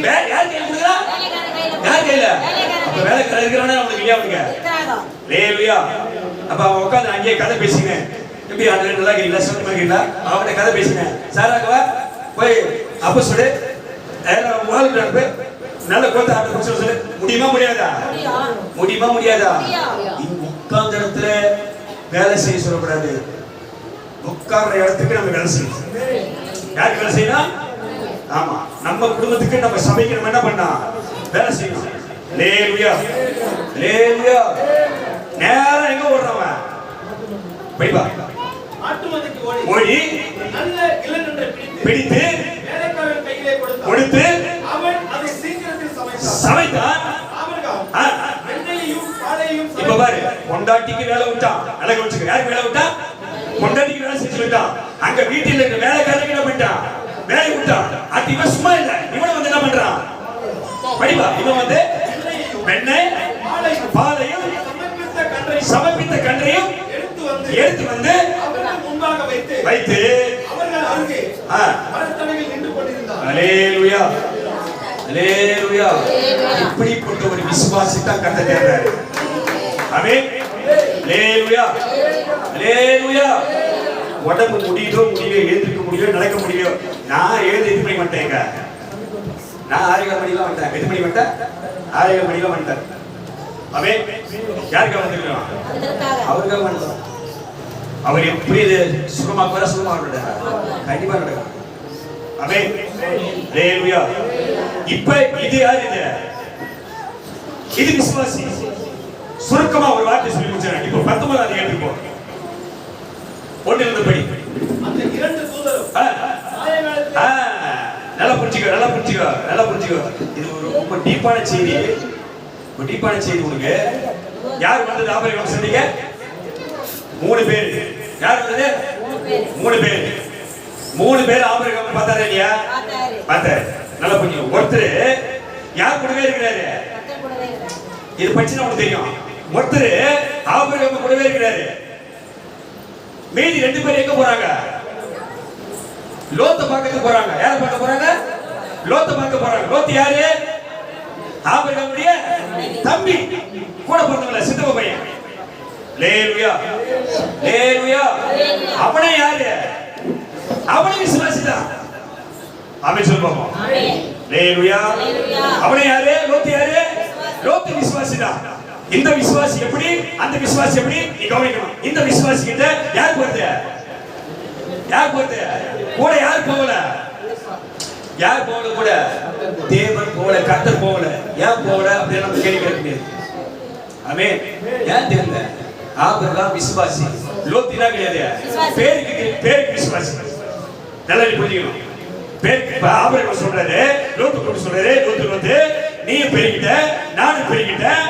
யார் கையில கொடுக்குறான்? யார் கையில? அப்ப வேலைக்காரர் இருக்கிறானே அவனுக்கு இல்லையா? அவனுக்கு ஹalleluya. அப்ப அவன் உட்காந்து அங்கேயே கதை பேசிங்க. எப்படி அந்த நல்லா இருக்கீங்களா, சுத்தமா இருக்கீங்களா? அவனை கதை பேசிங்க. சாராக்கவா போய் அப்ப சொல்லு வாழ்க்கை நல்ல கோத்த ஆட்ட சொல்லு. முடியுமா முடியாதா? முடியாதா? உட்கார்ந்த இடத்துல வேலை செய்ய சொல்லக்கூடாது. உட்கார்ற இடத்துக்கு நம்ம வேலை செய்யணும். யாருக்கு வேலை செய்யணும்? ஆமா, நம்ம குடும்பத்துக்கு நம்ம சபைக்கு நம்ம என்ன பண்ணா வேலை செய்யணும். ஹalleluya ஹalleluya. நேரா எங்க ஓடுறவன்? போய்பா ஆட்டுமதிக்கு ஓடி நல்ல இளங்கன்றை பிடித்து வேலைக்காரன் கையிலே கொடுத்து அவன் அதை சீக்கிரத்தில் சமைத்தான். ஆபிரகாம் எண்ணெயையும் பாலையும் இப்ப பாரு, பொண்டாட்டிக்கு வேலை விட்டான். நல்லா கவனிச்சுக்க. யாருக்கு வேலை விட்டான்? பொண்டாட்டிக்கு வேலை செஞ்சு விட்டான். அங்க வீட்டில் இருக்க வேலைக்காரங்க என்ன பண்ணிட்டான்? வேலை விட்டான். அது இவன் சும்மா இல்ல, இவனை வந்து என்ன பண்றான்? படிப்பா, இவன் வந்து வெண்ணெய் பாலையும் சமர்ப்பித்த கன்றையும் எடுத்து வந்து முன்பாக வைத்து அவர்கள் அருகே மரத்தடியில் நின்று கொண்டிருந்தார். அல்லேலூயா, அல்லேலூயா. இப்படிப்பட்ட ஒரு விசுவாசி தான் கர்த்தர் தேடுறாரு. ஆமென். அல்லேலூயா, அல்லேலூயா. உடம்பு முடியுதோ முடியலையோ, எழுந்திருக்க முடியலையோ, நடக்க முடியலையோ, நான் எழுந்து இது பண்ணி மாட்டேங்க. நான் 6:30 மணிலாம் வந்துட்டேன். எது மணி வந்துட்டேன்? 6:30 மணிலாம் வந்துட்டேன். ஆமென். யாருக்காக வந்திருக்கிறோம்? அவருக்காக வந்தோம். அவர் எப்படி சுகமாக்குவாரா? சுகமாக கண்டிப்பா நடக்கும். ஆமென். அல்லேலூயா. இப்ப இது யார்? இது விசுவாசி. சுருக்கமா ஒரு வார்த்தை சொல்லி முடிச்சேன். இப்போ 19வது அதிகாரத்துக்கு போ. 1 படி. அந்த இரண்டு தூதரும் நல்லா புரிஞ்சுக்கோ. இது ஒரு ரொம்ப டீப்பான செய்தி. ஒரு டீப்பான செய்தி உங்களுக்கு. யார் வந்தது ஆபிரகாம் சொன்னீங்க? 3 பேர். யார் வந்தது? 3 பேர். 3 பேர் ஆபிரகாம் பார்த்தாரா இல்லையா? பார்த்தாரு. நல்லா புரிஞ்சுக்கோ. ஒருத்தர் யார் கூடவே இருக்கிறாரு? இது பச்சினா உங்களுக்கு தெரியும். ஒருத்தர் ஆபிரகாம் கூடவே இருக்கிறாரு. மீதி 2 பேர் எங்க போறாங்க? லோத்த பார்க்க போறாங்க. யார பார்க்க போறாங்க? லோத்த பார்க்க போறாங்க. லோத் யாரு? ஆபிரகாமுடைய தம்பி, கூட பிறந்தவங்க, சித்தப்பா பையன். அல்லேலூயா, அல்லேலூயா. அவனே யாரு? அவனே விசுவாசி தான். ஆமென் சொல்லுவோம். ஆமென். அல்லேலூயா. அவனே யாரு? லோத் யாரு? லோத் விசுவாசி தான். இந்த விசுவாசி எப்படி? அந்த விசுவாசி எப்படி? நீ கவனிக்கணும். இந்த விசுவாசி கிட்ட யார் போறது? யார் போறது? கூட யார் போகல? யார் போகல? கூட தேவன் போகல, கர்த்தர் போகல. ஏன் போகல அப்படின்னு நம்ம கேள்வி கேட்க முடியாது. ஆமென். ஏன் தெரியல? ஆபிரகாம் விசுவாசி, லோத்தினா கிடையாது. பேருக்கு விசுவாசி. நல்லா புரிஞ்சுக்கணும். பேருக்கு ஆபிரகாம் சொல்றாரு, லோத்து கூட சொல்றாரு, லோத்து வந்து நீ பெருகிட்ட, நானும் பெருகிட்டேன்.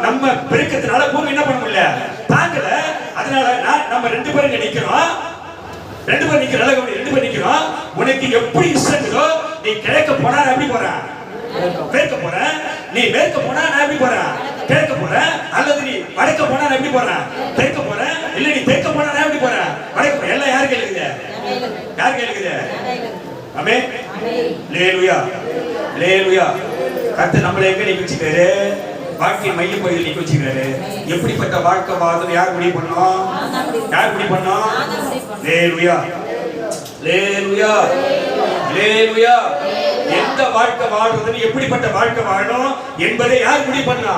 நம்ம பெருக்கத்தினால பூமி என்ன பண்ண முடியல, தாங்கல. அதனால நம்ம 2 பேரும் இங்க நிக்கிறோம். 2 பேர் நிக்கிறோம். 2 பேர் நிக்கிறோம். உனக்கு எப்படி இஷ்டங்களோ நீ கிழக்க போனா நான் எப்படி போறேன்? மேற்க போறேன். நீ மேற்க போனா நான் எப்படி போறேன்? கிழக்க போறேன். அல்லது நீ வடக்க போனா நான் எப்படி போறேன்? தெற்க போறேன். இல்ல நீ தெற்க போனா நான் எப்படி போறேன்? வடக்க. எல்லாம் யாருக்கு இருக்குது? யாருக்கு இருக்குது? ஆமென். அல்லேலூயா, அல்லேலூயா. கர்த்தர் நம்மளை எங்க நிக்க வச்சிட்டாரு? வாழ்க்கை மைய பகுதியில் நிக்க வச்சிருக்காரு. எப்படிப்பட்ட வாழ்க்கை வாழ்றது யார் முடிவு பண்ணோம்? யார் முடிவு பண்ணோம்? அல்லேலூயா, அல்லேலூயா, அல்லேலூயா. எந்த வாழ்க்கை வாழ்றதுன்னு, எப்படிப்பட்ட வாழ்க்கை வாழணும் என்பதை யார் முடிவு பண்ணா?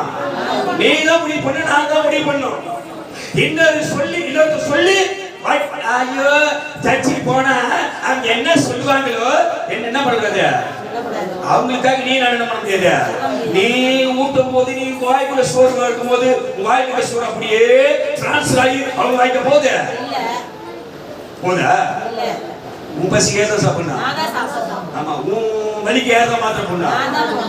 நீ தான் முடிவு பண்ண, நான் தான் முடிவு பண்ணோம். இன்னொரு சொல்லி ஐயோ சர்ச்சுக்கு போனா அவங்க என்ன சொல்லுவாங்களோ என்ன பண்றது? அவங்களுக்காக நீ என்ன பண்ண முடியாது. நீ ஊட்டும் போது, நீ வாய்க்குள்ள சோறு இருக்கும் போது வாய்க்குள்ள சோறு அப்படியே டிரான்ஸ்ஃபர் ஆகி அவங்க வாய்க்க போதா? உன் பசிக்கு ஏதோ சாப்பிடணும். ஆமா, உன் வலிக்கு ஏதோ மாத்திரம் பண்ணா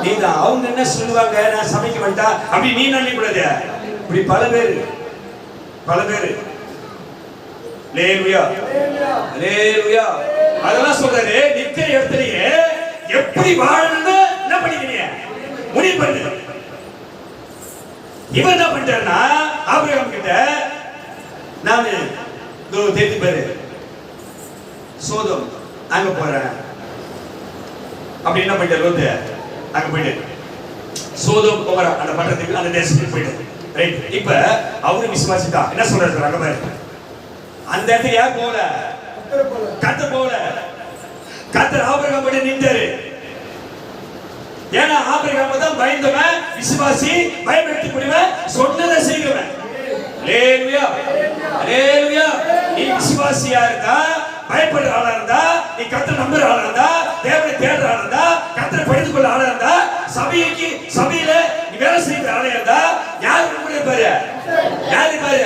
நீதான். அவங்க என்ன சொல்லுவாங்க, நான் சமைக்க வேண்டாம் அப்படி நீ நினைக்க கூடாது. இப்படி பல பேரு. அல்லேலூயா, அல்லேலூயா. அதெல்லாம் சொல்றாரு. நிக்கிற இடத்துலயே எப்படி வாழணும்னு என்ன பண்ணிக்கிறீங்க? முடிவு பண்ணு. இவன் என்ன பண்ணிட்டாருன்னா, ஆபிரகாம் கிட்ட நானு தெரிஞ்சு பாரு சோதம் அங்க போறேன் அப்படி என்ன பண்ணிட்டாரு? லோத்து அங்க போயிட்டு சோதம் போற அந்த பட்டணத்துக்கு, அந்த தேசத்துக்கு போயிட்டு. ரைட். இப்ப அவரு விசுவாசிதான். என்ன சொல்றாரு அங்க பாரு? அந்த இடத்துக்கு யார் போகல? கர்த்தர் போகல. கர்த்தர் ஆபிரகாம் கிட்ட நின்றாரு. ஏன்னா ஆபிரகாம் தான் பயந்தவன், விசுவாசி, பயப்படுத்தக்கூடியவன், சொன்னதை செய்கிறவன். அல்லேலூயா, அல்லேலூயா. நீ விசுவாசியா இருந்தா, பயப்படுற ஆளா இருந்தா, நீ கர்த்தர் நம்புற ஆளா இருந்தா, தேவனை தேடுற ஆளா இருந்தா, கர்த்தரை படித்துக் கொள்ள ஆளா இருந்தா, சபையில நீ வேலை செய்யற ஆளா இருந்தா, யார் கூட இருப்பாரு? யார் இருப்பாரு?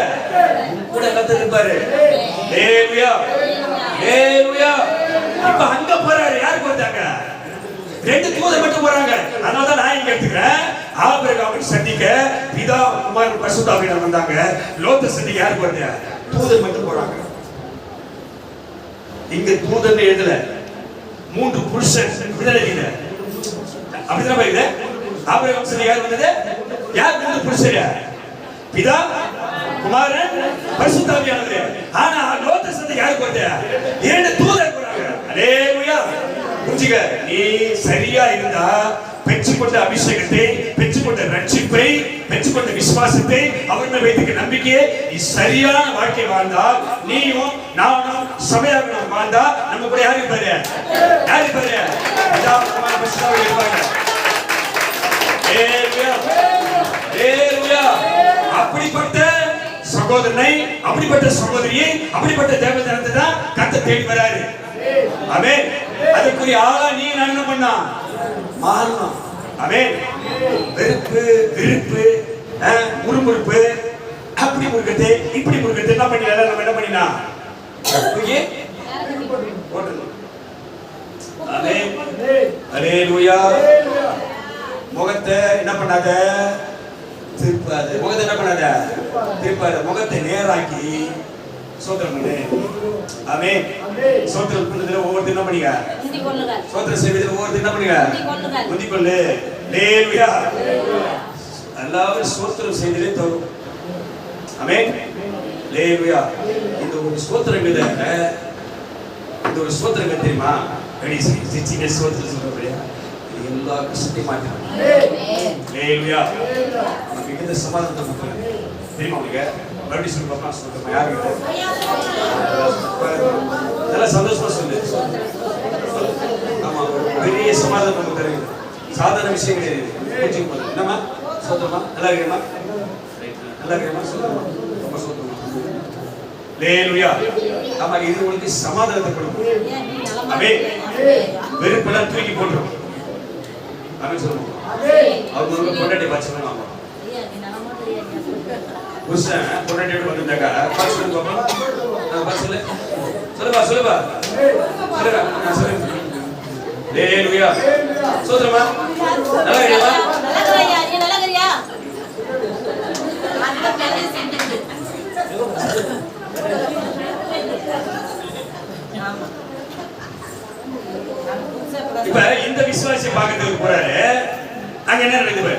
கூட கர்த்தர் இருப்பாரு. அல்லேலூயா, அல்லேலூயா. இப்ப அங்க போறாரு. யாருக்கு வந்தாங்க? 2 தூதர் மட்டும் போறாங்க. அதனால தான் நான் இங்க எடுத்துக்கிறேன். ஆபிரகாமை சந்திக்க பிதா குமாரன் பரிசுத்தாவியானவர் வந்தாங்க. லோத்தை சந்திக்க யார் போறது? தூதர் மட்டும் போறாங்க. இங்க தூதர் எழுதல, 3 புருஷன் விடுதலையில அப்படிதான் போயிடுது. ஆபிரகாம் சந்திக்க யார் வந்தது? யார் 3 புருஷர்? பிதா குமாரன் பரிசுத்தாவியானவர். ஆனா லோத்தை சந்திக்க யார் போறது? 2 தூதர் போறாங்க. அல்லேலூயா. புரிஞ்சுக்க, நீ சரியா இருந்தா பெற்றுக்கொண்ட அபிஷேகத்தை, பெற்றுக்கொண்ட ரட்சிப்பை, பெற்றுக்கொண்ட விசுவாசத்தை, அவர் மேல் வைத்திருக்க நம்பிக்கையை, நீ சரியான வாழ்க்கை வாழ்ந்தால், நீயும் நானும் சபையாக நாம் வாழ்ந்தா நம்ம கூட யாரு இருப்பாரு? யாரு இருப்பாரு? அப்படிப்பட்ட சகோதரனை, அப்படிப்பட்ட சகோதரியை, அப்படிப்பட்ட தேவதனத்தை தான் கர்த்தர் தேடி வராரு. ஆமென். அதுக்குரிய ஆளா நீ நான் என்ன பண்ணா மாறணும். ஆமென். வெறுப்பு, விருப்பு, முறுமுறுப்பு, அப்படி முறுக்கத்தை இப்படி முறுக்கத்தை என்ன பண்ணி நம்ம என்ன பண்ணினா அப்படியே போட்டுறணும். ஆமென். அல்லேலூயா. முகத்தை என்ன பண்ணாத? திருப்பாத. முகத்தை என்ன பண்ணாத? திருப்பாத. முகத்தை நேராக்கி சோத்திரம் பண்ணு. ஆமென். சோத்திரம் பண்ணதுல ஒவ்வொருத்தரும் என்ன பண்ணீங்க? சோத்திரம் செய்வதில் ஒவ்வொருத்தரும் என்ன பண்ணீங்க? முந்தி கொள்ளு. அல்லேலூயா. எல்லாரும் சோத்திரம் செய்வதிலே தோறும். ஆமென். அல்லேலூயா. இந்த ஒரு சோத்திரம் இத, இந்த ஒரு சோத்திரம் தெரியுமா? கடைசி சின்ன சோத்திரம் சொல்றபடியா எல்லா கஷ்டத்தையும் மாத்திடும். அல்லேலூயா. நமக்கு இந்த சமாதானத்தை கொடுக்குறது தெரியுமா உங்களுக்கு? மறுபடியும் சொல்லி பாப்பா சொல்லுங்க. யாரு நல்லா சந்தோஷமா சொல்லு. ஆமா, பெரிய சமாதானம் நமக்கு தருகிறது. சாதாரண விஷயம் கிடையாது. என்னம்மா சொல்லுமா? நல்லா இருக்கேம்மா? நல்லா இருக்கேம்மா? சொல்லுமா? ரொம்ப சொல்லுமா? அல்லேலூயா. ஆமா, இது உங்களுக்கு சமாதானத்தை கொடுக்கும். ஆமென். வெறுப்பெல்லாம் தூக்கி போட்டுரும். ஆமென் சொல்லுமா? அவங்க பொண்டாட்டி பார்த்து சொல்லுவாங்க. புருஷன் பொண்டாட்டியோட வந்திருந்தாக்கா பார்த்து சொல்லுங்க பாப்பா. பார்த்து சொல்லு. சொல்லுப்பா சொல்லுப்பா சொல்லுங்க. நான் சொல்லுங்க. அல்லேலூயா. சோதரமா நல்லா இருக்கீங்களா? நல்லா இருக்கறியா? நீ நல்லா இருக்கறியா? அந்த பேரை செஞ்சிட்டு. ஆமா. இப்ப இந்த விசுவாசி பார்க்கிறதுக்கு போறாரு. அங்க என்ன நடக்குது?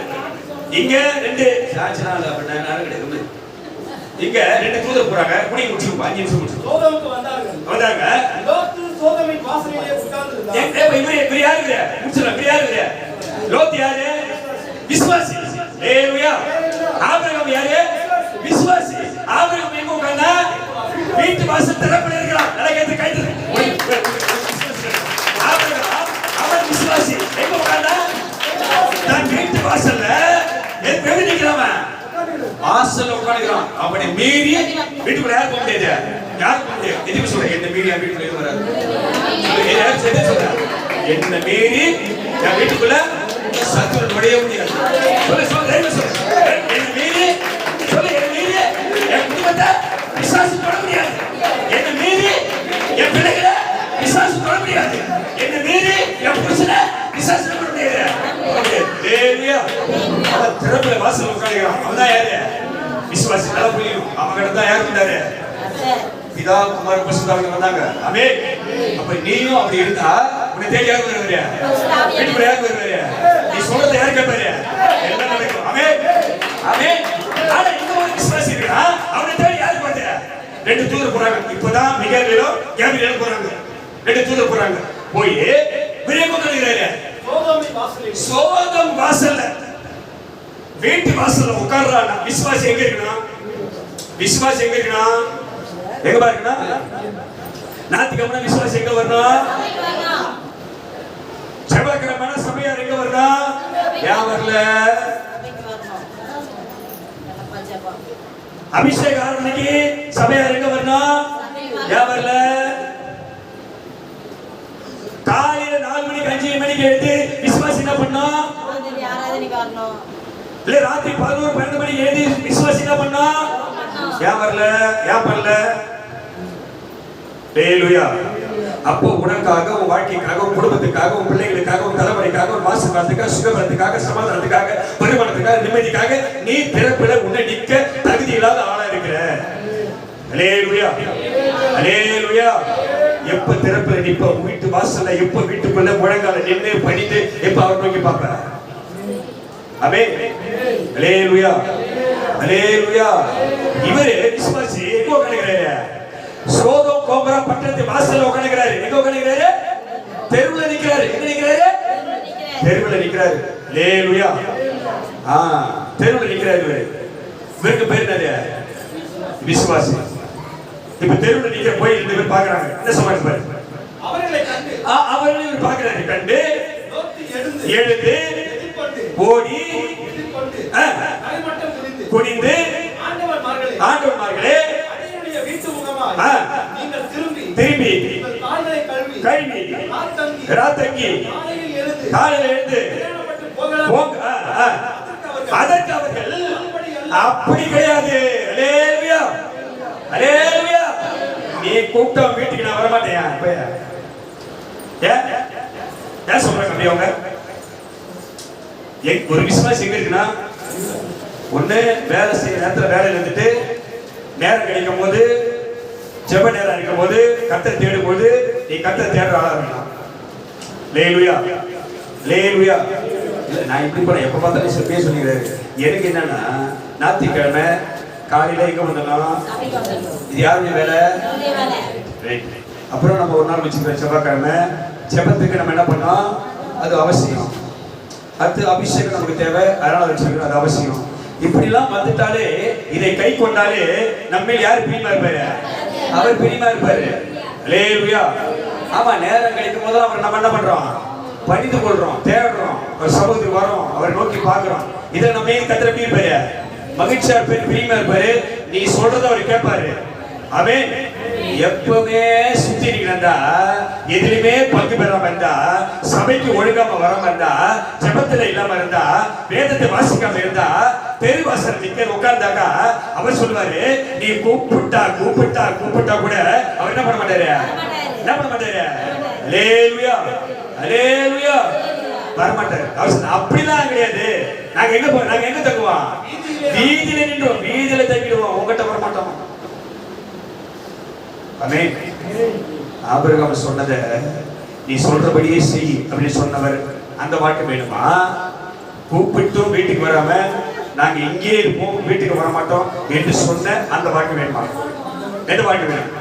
இங்க 2 சாட்சினால அப்படினா நாள கிடைக்குது. இங்க 2 தூதர் போறாங்க. குடி முடிச்சு 5 நிமிஷம் முடிச்சு சோதோமுக்கு வந்தாங்க. லோத்து சோதோமின் வாசலிலே உட்கார்ந்திருந்தார். இவரே யாரு? முடிச்சலாம். யாரு? லோத்து யாரு? விசுவாசி. அல்லேலூயா. ஆபிரகாம் யாரு? விசுவாசி. ஆபிரகாம் எங்க உட்கார்ந்தா? வீட்டு வாசல் திறப்பில் இருக்கிறான். நடக்கிறது கைது. ஆபிரகாம் அவன் விசுவாசி. எங்க உட்கார்ந்தா? தன் வீட்டு வாசல்ல எப்படி நிக்கிறான்? வாசல்ல உட்கார்ந்திருக்கான். அப்படி மீறி வீட்டுக்குள்ள யார் போக முடியாது? யார் போக முடியாது? எதுக்கு சொல்றேன்? என்ன மீறி என் வீட்டுக்குள்ள எது வராது? யார் செய்ய சொல்றேன்? என்ன மீறி என் வீட்டுக்குள்ள சத்துரு நுழைய முடியாது. சொல்லு சொல்லு சொல்லு. என்ன மீறி சொல்லு. என்ன மீறி என் குடும்பத்தை பிசாசு தொட முடியாது. என்ன மீறி என் பிள்ளைகளை பிசாசு தொட முடியாது. என்ன மீறி என் புருஷனை பிசாசு தொட முடியாது. அல்லேலூயா. அவன் திறப்புல வாசல்ல உட்கார்ந்திருக்கான். அவன்தான் யாரு? விசுவாசி. நல்லா புரியும். அவன் கிட்ட தான் யார் இருந்தாரு? பிதா குமார பரிசுத்தாவியானவர் வந்தாங்க. ஆமென். அப்ப நீயும் அப்படி இருந்தா உன்னை தேடி யார் வருவாரு? வீட்டுக்குள்ள யார் வருவாரு? நீ சொல்றதை யார் கேட்பாரு? எல்லாம் நடக்கும். ஆமென். ஆமென். ஆனா இந்த ஒரு விசுவாசி இருக்கா, அவனை தேடி யார் போறது? 2 தூதர் போறாங்க. இப்பதான் மிகாவேலும் கேப்ரியலும் போறாங்க. 2 தூதர் போறாங்க. போய் விரைவு கழுகிறாரு. சோதம் வாசல்ல வீட்டு வாசல்ல உட்கார்றானா விசுவாசி எங்க இருக்கணும்? விசுவாசி எங்க இருக்கணும்? எங்க பாருங்கனா நாத்திகமான விசுவாசி எங்க வரணும்? செவ்வாய்க்கிழமை சபையார் எங்க வரணும்? யார் வரல? அபிஷேக ஆராதனைக்கு சபையார் எங்க வரணும்? யார் வரல? காலையில 4 மணிக்கு 5 மணிக்கு எழுந்து விசுவாசி என்ன பண்ணோம்? ஆராதனைக்கு வரணும். இல்ல ராத்திரி 11 12 மணிக்கு எழுதி விசுவாசி என்ன பண்ணோம்? ஏன் வரல? ஏன் பண்ணல? அல்லேலூயா. அப்போ உனக்காக, உன் வாழ்க்கைக்காக, உன் குடும்பத்துக்காக, உன் பிள்ளைகளுக்காக, உன் தலைமுறைக்காக, உன் வாசத்துக்காக, சுகபலத்துக்காக, சமாதானத்துக்காக, பரிமாணத்துக்காக, நிம்மதிக்காக நீ பிறப்பில உன்னை நிற்க தகுதி இல்லாத ஆளா இருக்கிற. அல்லேலூயா, அல்லேலூயா. எப்ப திறப்பில நிப்ப, வீட்டு வாசல்ல எப்ப வீட்டுக்குள்ள முழங்கால நின்று பணிந்து எப்ப அவர் நோக்கி பார்ப்ப. ஆமென். அல்லேலூயா, அல்லேலூயா. இவரே விசுவாசி எங்க உட்கார்ந்திருக்கிறாரு? சோதோம் கோமரா பட்டணத்து வாசல்ல உட்கார்ந்திருக்கிறாரு. எங்க உட்கார்ந்திருக்கிறாரு? தெருவுல நிக்கிறாரு. எங்க நிக்கிறாரு? தெருவுல நிக்கிறாரு. அல்லேலூயா. தெருவுல நிக்கிறாரு இவரு. இவருக்கு பேர் என்னது? விசுவாசி. இப்ப தெருவுல நிக்கிற போய் ரெண்டு பேர் பாக்குறாங்க. என்ன சொல்றாங்க பாரு. அவர்களை இவர் பாக்குறாரு. கண்டு எழுந்து ஓடி குனிந்து ஆண்டவர்மார்களே திரும்பி கழுவி ராத்தங்கி காலையில் எழுந்து அதற்கு அவர்கள் அப்படி கிடையாது. அல்லேலூயா, அல்லேலூயா. நீ கூப்பிட்ட வீட்டுக்கு நான் வரமாட்டேன். ஏன் சொல்றாங்க அப்படி? அவங்க ஒரு விசுவாசி எங்க இருக்குன்னா, ஒண்ணு வேலை செய்ய நேரத்துல வேலையில இருந்துட்டு நேரம் கிடைக்கும் போது, ஜெப நேரம் இருக்கும் போது, கர்த்தரை தேடும் போது நீ கர்த்தரை தேடுற ஆளா இருக்கலாம். அல்லேலூயா, அல்லேலூயா. நான் இப்படி போறேன், எப்ப பார்த்தாலும் சொல்லியே சொல்லிடுறாரு. எனக்கு என்னன்னா, ஞாயிற்றுக்கிழமை காலையில எங்க வந்தோம், இது யாருடைய வேலை? அப்புறம் நம்ம ஒரு நாள் வச்சுக்கிறோம் செவ்வாய்க்கிழமை ஜெபத்துக்கு நம்ம என்ன பண்ணோம், அது அவசியம். அடுத்து அபிஷேகம் நமக்கு தேவை, அதனால வச்சுக்கிறோம், அது அவசியம். இப்படிலாம் வந்துட்டாலே, இதை கை கொண்டாலே நம்ம யார் பிரியமா இருப்பாரு? அவர் பிரியமா இருப்பாரு. அல்லேலூயா. ஆமா, நேரம் கிடைக்கும் போது அவர் நம்ம என்ன பண்றோம், பணிந்து கொள்றோம், தேடுறோம், ஒரு சமூகத்துக்கு வரோம், அவரை நோக்கி பார்க்கிறோம். இதை நம்ம கத்திர எப்படி இருப்பாரு? மகிழ்ச்சியா இருப்பாரு, பிரியமா இருப்பாரு. நீ சொல்றத அவர் கேட்பாரு. அவன் எப்பவுமே சுத்தி இருக்கிறா, எதிலுமே பங்கு பெறாம இருந்தா, சபைக்கு ஒழுங்காம வராம இருந்தா, ஜெபத்துல இல்லாம இருந்தா, வேதத்தை வாசிக்காம இருந்தா, தெருவாசல் நிக்க உட்கார்ந்தாக்கா அவர் சொல்லுவாரு, நீ கூப்பிட்டா கூப்பிட்டா கூப்பிட்டா கூட அவர் என்ன பண்ண மாட்டாரு? என்ன பண்ண மாட்டாரு? அல்லேலூயா, அல்லேலூயா. வரமாட்டாரு. அப்படிலாம் கிடையாது. நாங்க எங்க போறோம்? நாங்க எங்க தங்குவோம்? வீதியில நின்றோம், வீதியில தங்கிடுவோம். உங்ககிட்ட வரமாட்டோம். ஆமென். ஆபிரகாம் சொன்னதை நீ சொல்றபடியே செய் அப்படின்னு சொன்னவர். அந்த வாழ்க்கை வேணுமா? கூப்பிட்டும் வீட்டுக்கு வராம நாங்க இங்கே இருப்போம், வீட்டுக்கு வர மாட்டோம் என்று சொன்ன அந்த வாழ்க்கை வேணுமா? எந்த வாழ்க்கை வேணும்?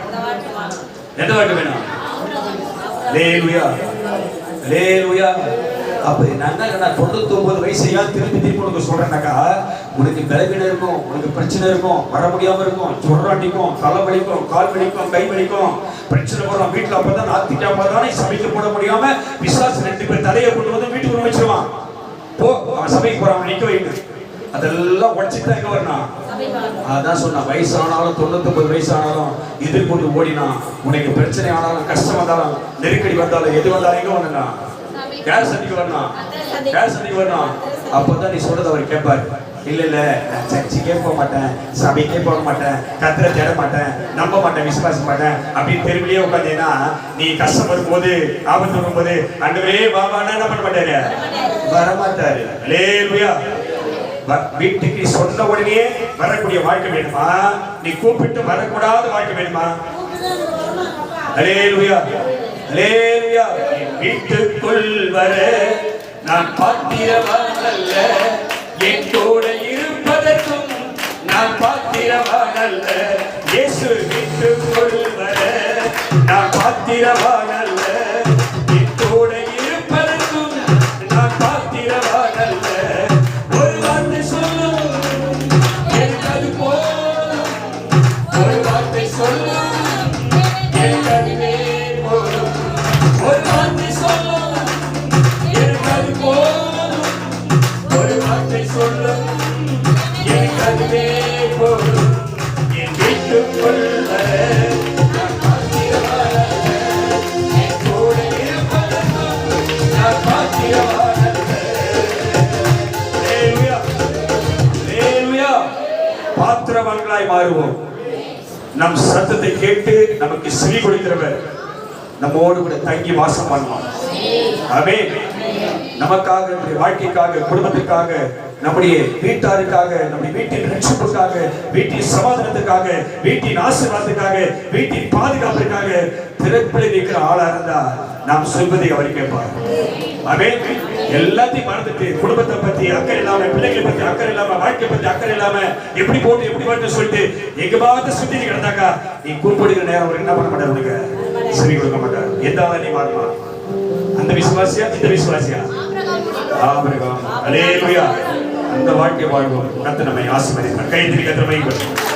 எந்த வாழ்க்கை வேணும்? அல்லேலூயா, அல்லேலூயா. அப்ப நான் 99 வயசையா திருப்பி திருப்பி உனக்கு சொல்றேன்னாக்கா, உனக்கு பலவீனம் இருக்கும், உனக்கு பிரச்சனை இருக்கும், வர முடியாம இருக்கும், ஜுரம் அடிக்கும், தலை வலிக்கும், கால் வலிக்கும், கை வலிக்கும், பிரச்சனை போறோம் வீட்டுல. அப்பதான் ஞாயிற்றுக்கிழமை தானே சபைக்கு போட முடியாம விசுவாசி 2 பேர் தலையை கொண்டு வந்து வீட்டுக்கு வச்சிருவான். போ, அவன் சபைக்கு போறான், நிக்க வைங்க. அதெல்லாம் உடச்சிட்டு தான் எங்க வரணும்? அதான் சொன்ன, வயசானாலும் 99 வயசானாலும் எதிர்கொண்டு ஓடினா, உனக்கு பிரச்சனை ஆனாலும், கஷ்டம் வந்தாலும், நெருக்கடி வந்தாலும், எது வந்தாலும் எங்க வரணும்? யார் சந்திக்க வரணும்? யார் சந்திக்க வரணும்? அப்பதான் நீ சொல்றது அவர் கேட்பாரு. இல்ல இல்ல, நான் சர்ச்சுக்கே போக மாட்டேன், சபைக்கே போக மாட்டேன், கர்த்தரை தேட மாட்டேன், நம்ப மாட்டேன், விசுவாச மாட்டேன் அப்படின்னு தெருவிலேயே உட்காந்தீங்கன்னா, நீ கஷ்டம் வரும்போது, ஆபத்து வரும்போது, ஆண்டவரே பாபான்னா என்ன பண்ண மாட்டாரு? வரமாட்டாரு. அல்லேலூயா. வீட்டுக்கு சொன்ன உடனே வரக்கூடிய வாழ்க்கை வேணுமா? நீ கூப்பிட்டு வரக்கூடாத வாழ்க்கை வேணுமா? அல்லேலூயா, அல்லேலூயா. வீட்டுக்குள் வர நான் பாத்திரவான் அல்ல, என் கூட இருப்பதற்கும் நான் பாத்திரவான் அல்ல. இயேசு வீட்டுக்குள் வர நான் பாத்திரவான் அல்ல, என் கூட இருப்பதற்கும் நான் பாத்திரவான் அல்ல. ஒரு வார்த்தை சொல்லும் எனக்கு அது போதும், ஒரு வார்த்தை சொல்லும் எனக்கு அதுவே போதும், ஒரு வார்த்தை சொல்லும் எனக்கு அது போதும், ஒரு வார்த்தை சொல்லும் எனக்கு அதுவே போதும். என் வீட்டுக்குள் வர நான் பாத்திரவான் அல்ல, என் கூட இருப்பதற்கும் நான் பாத்திரவான் அல்ல. அல்லேலூயா, அல்லேலூயா. பாத்திரவான்களாய் மாறுவோம். நம் சத்தத்தை கேட்டு நமக்கு செவி கொடுக்கிறவர், நம்மோடு கூட தங்கி வாசம் பண்ணுவான். ஆமென். நமக்காக, நம்முடைய வாழ்க்கைக்காக, குடும்பத்திற்காக, நம்முடைய வீட்டாருக்காக, நம்முடைய வீட்டின் ரட்சிப்புக்காக, வீட்டின் சமாதானத்துக்காக, வீட்டின் ஆசீர்வாதத்துக்காக, வீட்டின் பாதுகாப்பிற்காக திறப்பில் இருக்கிற ஆளா இருந்தா நாம் சொல்வதை அவர் கேட்பார். ஆமென். எல்லாத்தையும் மறந்துட்டு குடும்பத்தை பத்தி அக்கறை இல்லாம, பிள்ளைகளை பத்தி அக்கறை இல்லாம, வாழ்க்கை பத்தி அக்கறை இல்லாம, எப்படி போட்டு எப்படி வந்து சொல்லிட்டு எங்க பார்த்து சுத்தி கிடந்தாக்கா நீ கூப்பிடுகிற நேரம் அவர் என்ன பண்ண மாட்டார், உனக்கு சரி கொடுக்க மாட்டார். எந்த நீ மாறுமா? அந்த விசுவாசியா, இந்த விசுவாசியா? ஆபிரகாம். அல்லேலூயா. அந்த வாழ்க்கை வாழ்வோம். கர்த்தர் நம்மை ஆசீர்வதிப்பார். கைதட்டி கர்த்தரை மகிமைப்படுத்துவோம்.